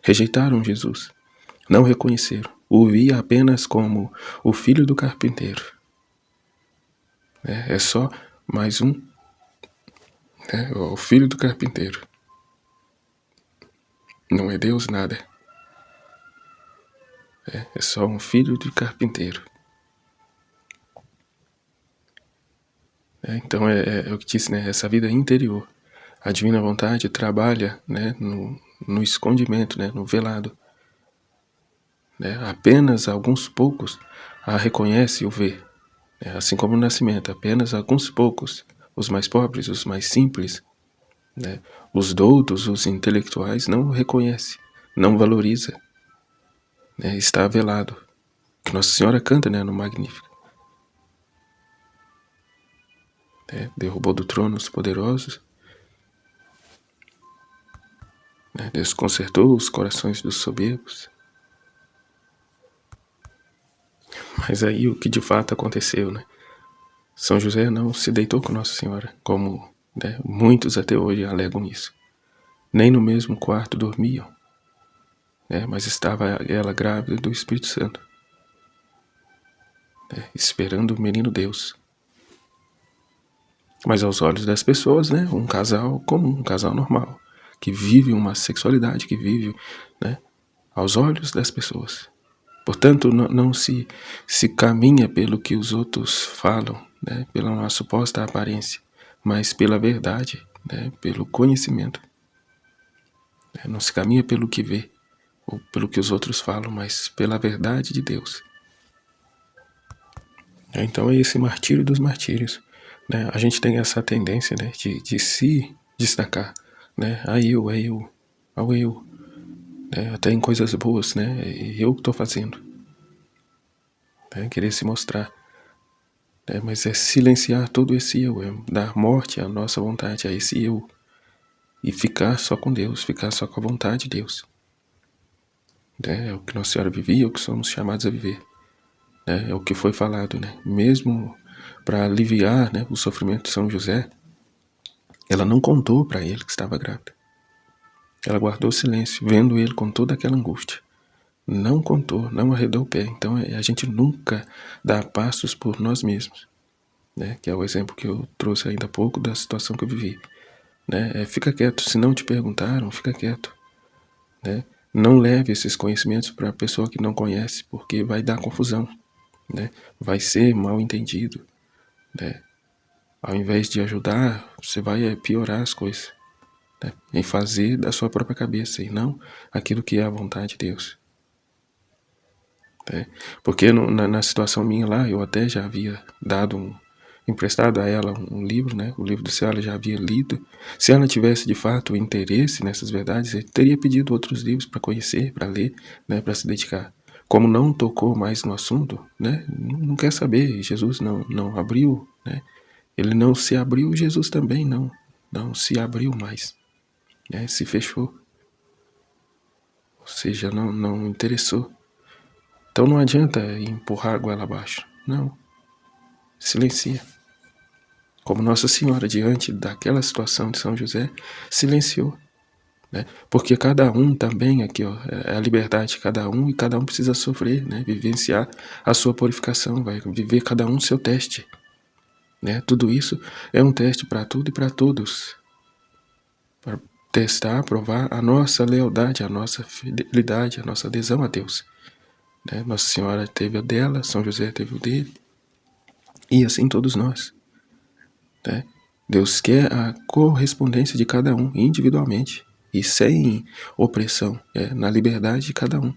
Rejeitaram Jesus, não reconheceram, o via apenas como o filho do carpinteiro. É só mais um, né? O filho do carpinteiro. Não é Deus nada. É só um filho de carpinteiro. Então é o que disse, né? Essa vida interior. A divina vontade trabalha, né, no escondimento, né, no velado. Né? Apenas alguns poucos a reconhecem e o vê. Assim como o nascimento, apenas alguns poucos, os mais pobres, os mais simples, né, os doutos, os intelectuais, não o reconhecem, não valoriza, né, está velado. Que Nossa Senhora canta, né, no Magnífico. Derrubou do trono os poderosos, né, desconcertou os corações dos soberbos. Mas aí o que de fato aconteceu, né? São José não se deitou com Nossa Senhora, como, né, muitos até hoje alegam isso. Nem no mesmo quarto dormiam. mas estava ela grávida do Espírito Santo, esperando o menino Deus. Mas aos olhos das pessoas, um casal comum, um casal normal, que vive uma sexualidade, que vive, aos olhos das pessoas. Portanto, não se caminha pelo que os outros falam, pela uma suposta aparência, mas pela verdade, pelo conhecimento. Não se caminha pelo que vê, ou pelo que os outros falam, mas pela verdade de Deus. Então é esse martírio dos martírios. A gente tem essa tendência de se destacar. Ao eu. Até em coisas boas, eu que estou fazendo. Querer se mostrar. Mas é silenciar todo esse eu, dar morte à nossa vontade, a esse eu. E ficar só com Deus, ficar só com a vontade de Deus. É o que Nossa Senhora vivia, é o que somos chamados a viver. É o que foi falado, mesmo para aliviar o sofrimento de São José, ela não contou para ele que estava grávida. Ela guardou silêncio, vendo ele com toda aquela angústia. Não contou, não arredou o pé. Então a gente nunca dá passos por nós mesmos, que é o exemplo que eu trouxe ainda há pouco da situação que eu vivi. Fica quieto, se não te perguntaram, fica quieto. Não leve esses conhecimentos para a pessoa que não conhece, porque vai dar confusão. Vai ser mal entendido. Ao invés de ajudar, você vai piorar as coisas. Em fazer da sua própria cabeça e não aquilo que é a vontade de Deus. Porque na situação minha lá, eu até já havia emprestado a ela um livro, o livro do céu ela já havia lido. Se ela tivesse de fato interesse nessas verdades, eu teria pedido outros livros para conhecer, para ler, para se dedicar. Como não tocou mais no assunto, não quer saber, Jesus não abriu, ele não se abriu, Jesus também não se abriu mais, se fechou, ou seja, não interessou. Então não adianta empurrar a goela abaixo, não, silencia. Como Nossa Senhora, diante daquela situação de São José, silenciou. Porque cada um também, aqui é a liberdade de cada um, e cada um precisa sofrer, vivenciar a sua purificação, vai viver cada um o seu teste. Tudo isso é um teste para tudo e para todos, para testar, provar a nossa lealdade, a nossa fidelidade, a nossa adesão a Deus. Nossa Senhora teve a dela, São José teve o dele, e assim todos nós. Deus quer a correspondência de cada um individualmente e sem opressão, na liberdade de cada um.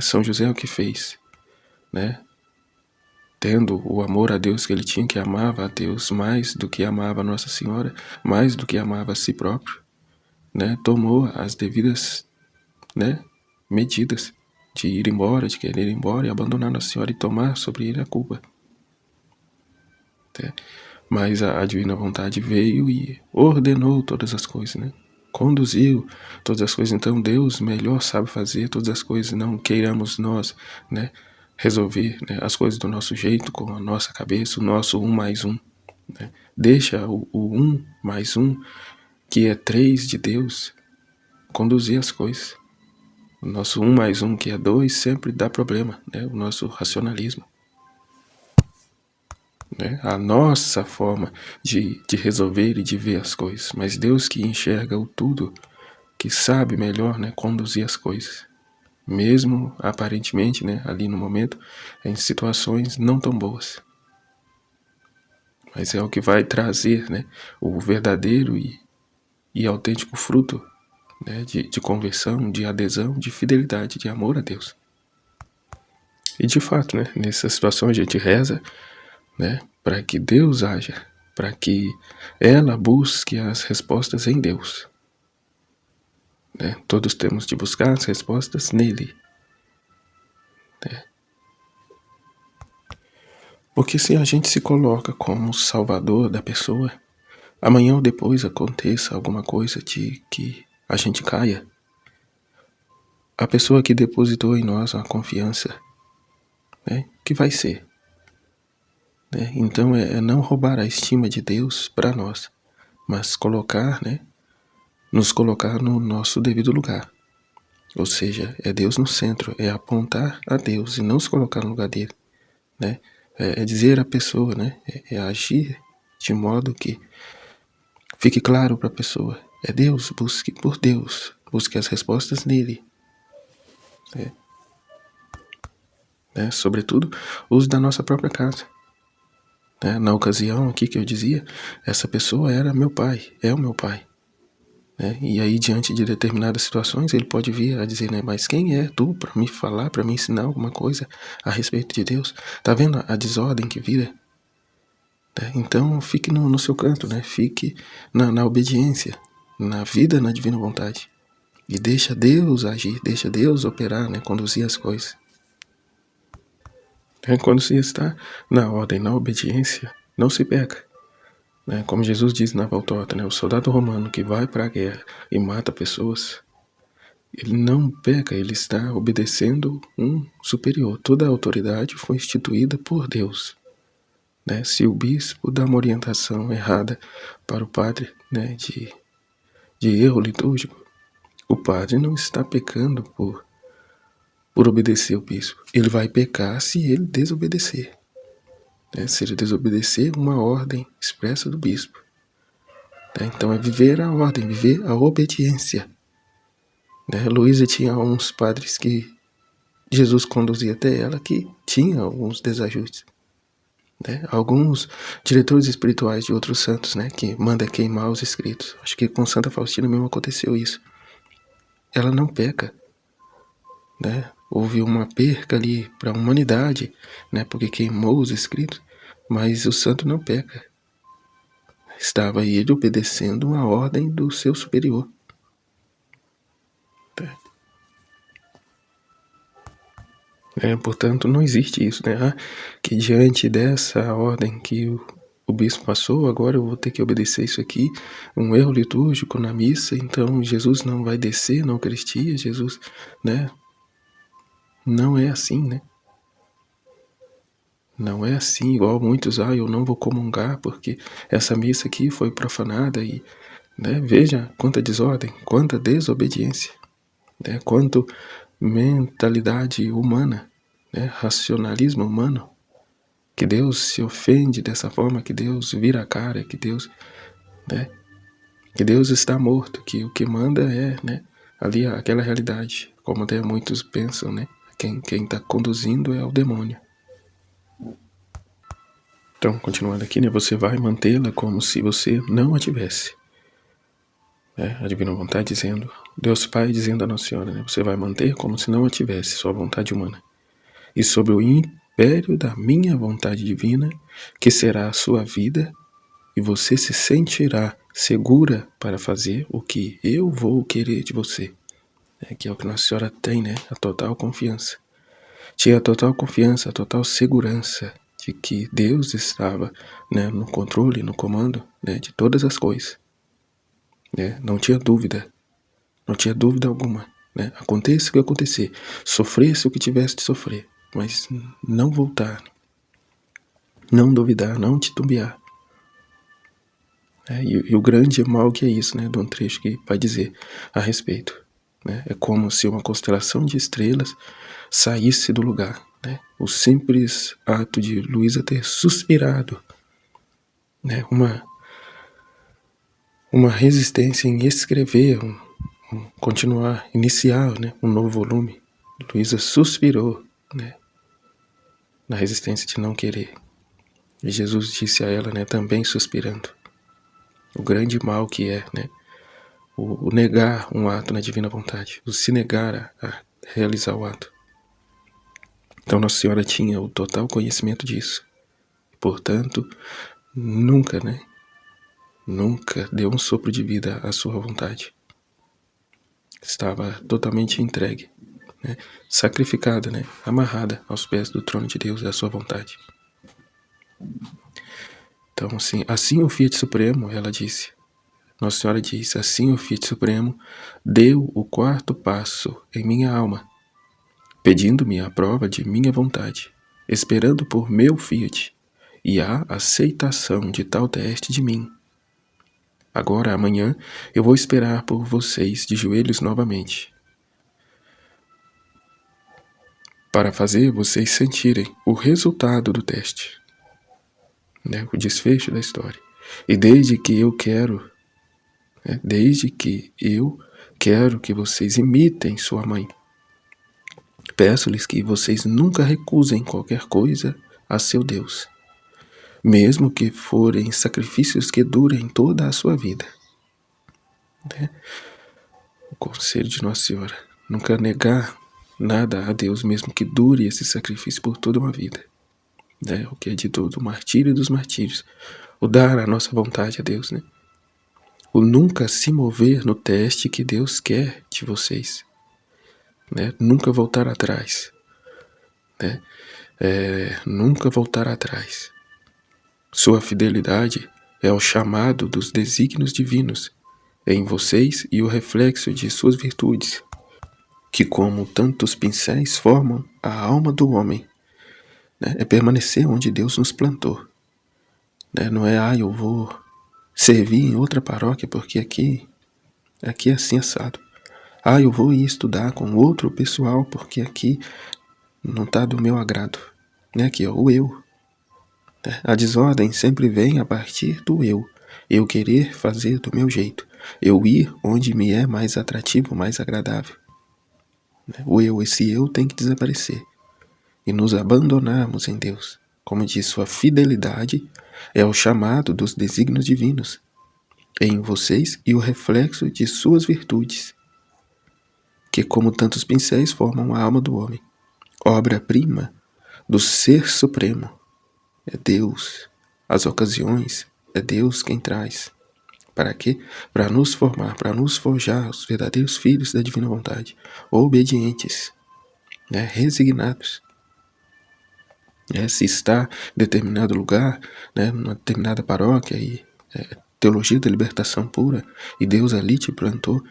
São José é o que fez, tendo o amor a Deus que ele tinha, que amava a Deus mais do que amava a Nossa Senhora, mais do que amava a si próprio, tomou as devidas medidas de ir embora, de querer ir embora e abandonar Nossa Senhora e tomar sobre ele a culpa. Mas a divina vontade veio e ordenou todas as coisas, conduziu todas as coisas. Então Deus melhor sabe fazer todas as coisas. Não queiramos nós resolver as coisas do nosso jeito, com a nossa cabeça, o nosso 1 mais 1. Deixa o 1 mais 1, que é 3 de Deus, conduzir as coisas. O nosso 1 mais 1, que é 2, sempre dá problema, o nosso racionalismo. A nossa forma de resolver e de ver as coisas. Mas Deus que enxerga o tudo, que sabe melhor conduzir as coisas. Mesmo aparentemente, ali no momento, em situações não tão boas. Mas é o que vai trazer o verdadeiro e autêntico fruto de conversão, de adesão, de fidelidade, de amor a Deus. E de fato, nessa situação a gente reza, para que Deus haja, para que ela busque as respostas em Deus. Todos temos de buscar as respostas nele. Porque se a gente se coloca como salvador da pessoa, amanhã ou depois aconteça alguma coisa de que a gente caia, a pessoa que depositou em nós uma confiança, que vai ser? Então é não roubar a estima de Deus para nós, mas colocar, nos colocar no nosso devido lugar. Ou seja, é Deus no centro, é apontar a Deus e não se colocar no lugar dele, né? É dizer à pessoa, né? É agir de modo que fique claro para a pessoa. É Deus, busque por Deus, busque as respostas nele. Sobretudo, uso da nossa própria casa. Na ocasião aqui que eu dizia, essa pessoa era meu pai, é o meu pai. E aí, diante de determinadas situações, ele pode vir a dizer, né, mas quem é tu para me falar, para me ensinar alguma coisa a respeito de Deus? Tá vendo a desordem que vira? Então, fique no seu canto, né? Fique na obediência, na vida, na divina vontade. E deixa Deus agir, deixa Deus operar, né? Conduzir as coisas. Quando se está na ordem, na obediência, não se peca. Como Jesus diz na Valtorta, né? O soldado romano que vai para a guerra e mata pessoas, ele não peca, ele está obedecendo um superior. Toda a autoridade foi instituída por Deus. Se o bispo dá uma orientação errada para o padre, de erro litúrgico, o padre não está pecando por obedecer o bispo. Ele vai pecar se ele desobedecer. Se ele desobedecer uma ordem expressa do bispo. Então é viver a ordem, viver a obediência. Luísa tinha uns padres que Jesus conduzia até ela que tinha alguns desajustes. Alguns diretores espirituais de outros santos, que manda queimar os escritos. Acho que com Santa Faustina mesmo aconteceu isso. Ela não peca. Houve uma perca ali para a humanidade, porque queimou os escritos, mas o santo não peca. Estava ele obedecendo uma ordem do seu superior. Portanto, não existe isso, que diante dessa ordem que o bispo passou, agora eu vou ter que obedecer isso aqui, um erro litúrgico na missa, então Jesus não vai descer na Eucaristia, Jesus, Não é assim, Não é assim, igual muitos, eu não vou comungar porque essa missa aqui foi profanada e, veja quanta desordem, quanta desobediência, quanto mentalidade humana, racionalismo humano, que Deus se ofende dessa forma, que Deus vira a cara, que Deus está morto, que o que manda é, ali aquela realidade, como até muitos pensam, quem está conduzindo é o demônio. Então, continuando aqui, você vai mantê-la como se você não a tivesse. A Divina Vontade dizendo, Deus Pai dizendo a Nossa Senhora, você vai manter como se não a tivesse, sua vontade humana. E sobre o império da minha vontade divina, que será a sua vida, e você se sentirá segura para fazer o que eu vou querer de você. Que é o que Nossa Senhora tem, a total confiança. Tinha a total confiança, a total segurança de que Deus estava no controle, no comando de todas as coisas. Não tinha dúvida alguma. Aconteça o que acontecer, sofresse o que tivesse de sofrer, mas não voltar, não duvidar, não titubear. E o grande mal que é isso, de um trecho que vai dizer a respeito. É como se uma constelação de estrelas saísse do lugar. O simples ato de Luísa ter suspirado, uma resistência em escrever, continuar, iniciar um novo volume. Luísa suspirou na resistência de não querer. E Jesus disse a ela também suspirando. O grande mal que é o negar um ato na divina vontade, o se negar a realizar o ato. Então Nossa Senhora tinha o total conhecimento disso. Portanto, nunca deu um sopro de vida à sua vontade. Estava totalmente entregue, sacrificada, amarrada aos pés do trono de Deus e à sua vontade. Então, assim o Fiat Supremo, ela disse, Nossa Senhora diz, assim o Fiat Supremo deu o quarto passo em minha alma, pedindo-me a prova de minha vontade, esperando por meu Fiat e a aceitação de tal teste de mim. Agora, amanhã, eu vou esperar por vocês de joelhos novamente. para fazer vocês sentirem o resultado do teste, né? O desfecho da história. E desde que eu quero que vocês imitem sua mãe, peço-lhes que vocês nunca recusem qualquer coisa a seu Deus, mesmo que forem sacrifícios que durem toda a sua vida. Né? O conselho de Nossa Senhora, nunca negar nada a Deus, mesmo que dure esse sacrifício por toda uma vida. Né? O que é dito do martírio dos martírios, o dar a nossa vontade a Deus, né? O nunca se mover no teste que Deus quer de vocês, né? Nunca voltar atrás, né? Nunca voltar atrás. Sua fidelidade é o chamado dos desígnios divinos em vocês e o reflexo de suas virtudes, que como tantos pincéis formam a alma do homem, né? É permanecer onde Deus nos plantou, né? Não é, eu vou servir em outra paróquia porque aqui é assim assado. Eu vou ir estudar com outro pessoal porque aqui não está do meu agrado. Né? Aqui, ó, o eu. A desordem sempre vem a partir do eu. Eu querer fazer do meu jeito. Eu ir onde me é mais atrativo, mais agradável. Esse eu tem que desaparecer. E nos abandonarmos em Deus. Como diz, sua fidelidade é o chamado dos desígnios divinos em vocês e o reflexo de suas virtudes, que como tantos pincéis formam a alma do homem. Obra-prima do Ser Supremo. É Deus. As ocasiões é Deus quem traz. Para quê? Para nos formar, para nos forjar os verdadeiros filhos da divina vontade, obedientes, né? Resignados. Se está em determinado lugar, né? Numa determinada paróquia, e teologia da libertação pura, e Deus ali te plantou,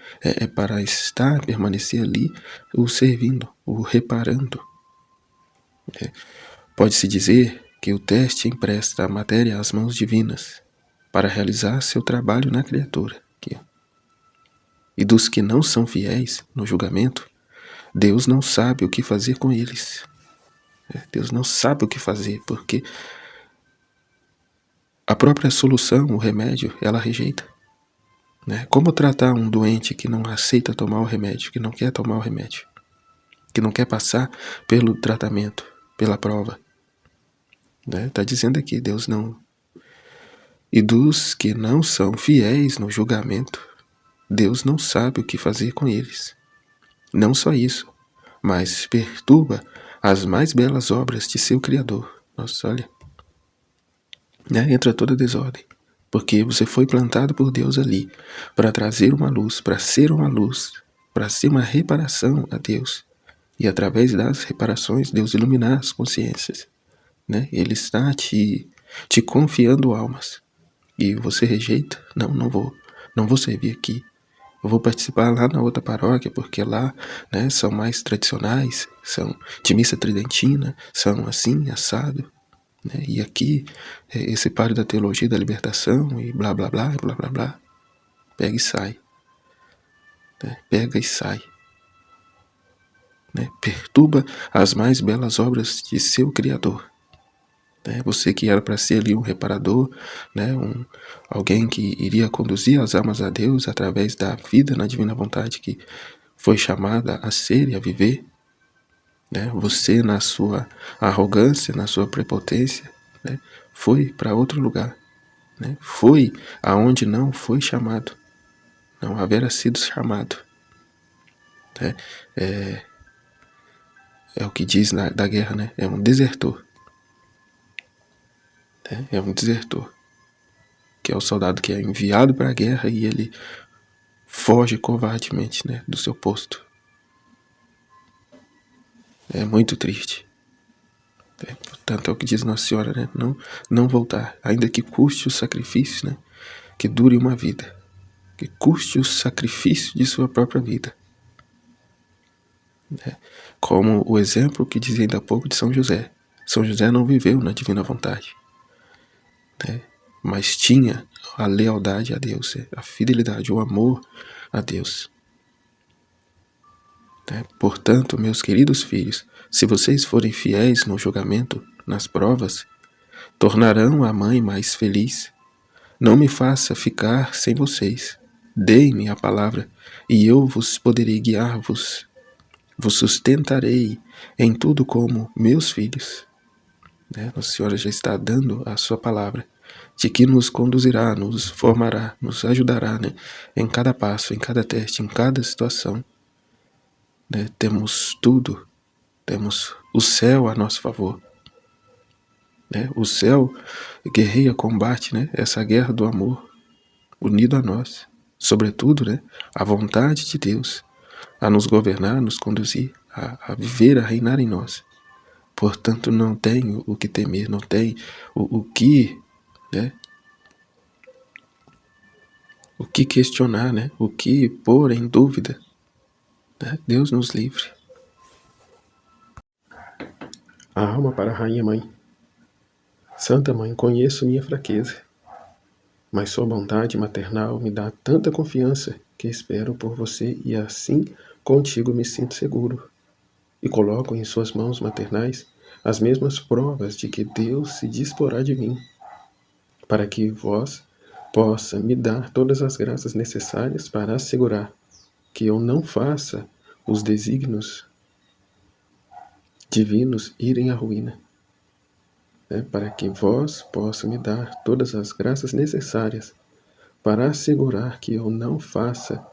para estar, permanecer ali, o servindo, o reparando. Pode-se dizer que o teste empresta a matéria às mãos divinas para realizar seu trabalho na criatura. Aqui. E dos que não são fiéis no julgamento, Deus não sabe o que fazer com eles. Deus não sabe o que fazer, porque a própria solução, o remédio, ela rejeita. Né? Como tratar um doente que não aceita tomar o remédio, que não quer tomar o remédio, que não quer passar pelo tratamento, pela prova? Está dizendo aqui, Deus não. E dos que não são fiéis no julgamento, Deus não sabe o que fazer com eles. Não só isso, mas perturba as mais belas obras de seu Criador. Nossa, olha. Entra toda desordem. Porque você foi plantado por Deus ali para trazer uma luz, para ser uma reparação a Deus. E através das reparações, Deus iluminar as consciências. Né? Ele está te confiando almas. E você rejeita? Não vou. Não vou servir aqui. Eu vou participar lá na outra paróquia, porque lá, né, são mais tradicionais, são de missa tridentina, são assim, assado. Né? E aqui, esse páreo da teologia da libertação e blá blá blá, blá blá blá. Pega e sai. Né? Pega e sai. Né? Perturba as mais belas obras de seu Criador. Você que era para ser ali um reparador, né? Alguém que iria conduzir as almas a Deus através da vida na divina vontade que foi chamada a ser e a viver. Né? Você, na sua arrogância, na sua prepotência, né? Foi para outro lugar. Né? Foi aonde não foi chamado. Não haverá sido chamado. Né? É o que diz da guerra, né? É um desertor. É um desertor. Que é o soldado que é enviado para a guerra e ele foge covardemente, né, do seu posto. É muito triste. Portanto, é o que diz Nossa Senhora, né? Não voltar, ainda que custe o sacrifício, né? Que dure uma vida. Que custe o sacrifício de sua própria vida. Como o exemplo que dizia ainda há pouco de São José. São José não viveu na divina vontade. Mas tinha a lealdade a Deus, a fidelidade, o amor a Deus. né? Portanto, meus queridos filhos, se vocês forem fiéis no julgamento, nas provas, tornarão a mãe mais feliz. Não me faça ficar sem vocês. Dei-me a palavra, e eu vos poderei guiar-vos. Vos sustentarei em tudo como meus filhos. Né? Nossa Senhora já está dando a sua palavra, de que nos conduzirá, nos formará, nos ajudará, né? Em cada passo, em cada teste, em cada situação. Né? Temos tudo, temos o céu a nosso favor. Né? O céu guerreia, combate, né? Essa guerra do amor, unido a nós. Sobretudo, né? A vontade de Deus a nos governar, a nos conduzir, a viver, a reinar em nós. Portanto, não tem o que temer, não tem o que, né? O que questionar, né? O que pôr em dúvida. Né? Deus nos livre. A alma para a Rainha Mãe. Santa Mãe, conheço minha fraqueza, mas sua bondade maternal me dá tanta confiança que espero por você e assim contigo me sinto seguro. E coloco em suas mãos maternais as mesmas provas de que Deus se disporá de mim, para que vós possa me dar todas as graças necessárias para assegurar que eu não faça os desígnios divinos irem à ruína, né? Para que vós possa me dar todas as graças necessárias para assegurar que eu não faça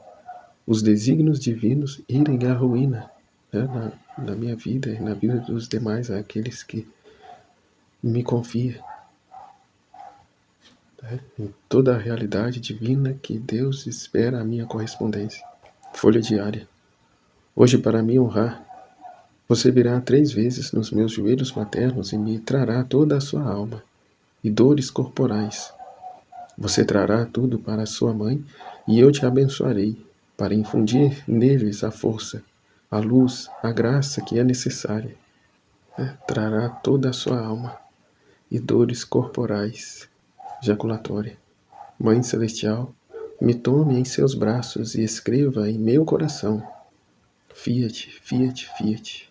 os desígnios divinos irem à ruína, né? Na minha vida e na vida dos demais, aqueles que me confiam, né? Em toda a realidade divina que Deus espera a minha correspondência. Folha diária. Hoje, para me honrar, você virá 3 vezes nos meus joelhos maternos e me trará toda a sua alma e dores corporais. Você trará tudo para a sua mãe e eu te abençoarei para infundir neles a força, a luz, a graça que é necessária. Trará toda a sua alma e dores corporais. Jaculatória. Mãe Celestial, me tome em seus braços e escreva em meu coração: Fiat, Fiat, Fiat.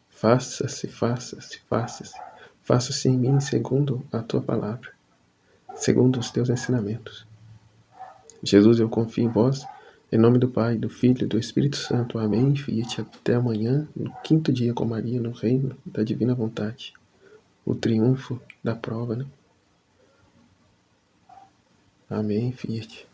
Faça-se, faça-se, faça-se. Faça-se em mim segundo a tua palavra, segundo os teus ensinamentos. Jesus, eu confio em vós, em nome do Pai, do Filho e do Espírito Santo. Amém. Fiat até amanhã, no 5º dia com Maria, no reino da divina vontade. O triunfo da prova, né? Amém. Fiat.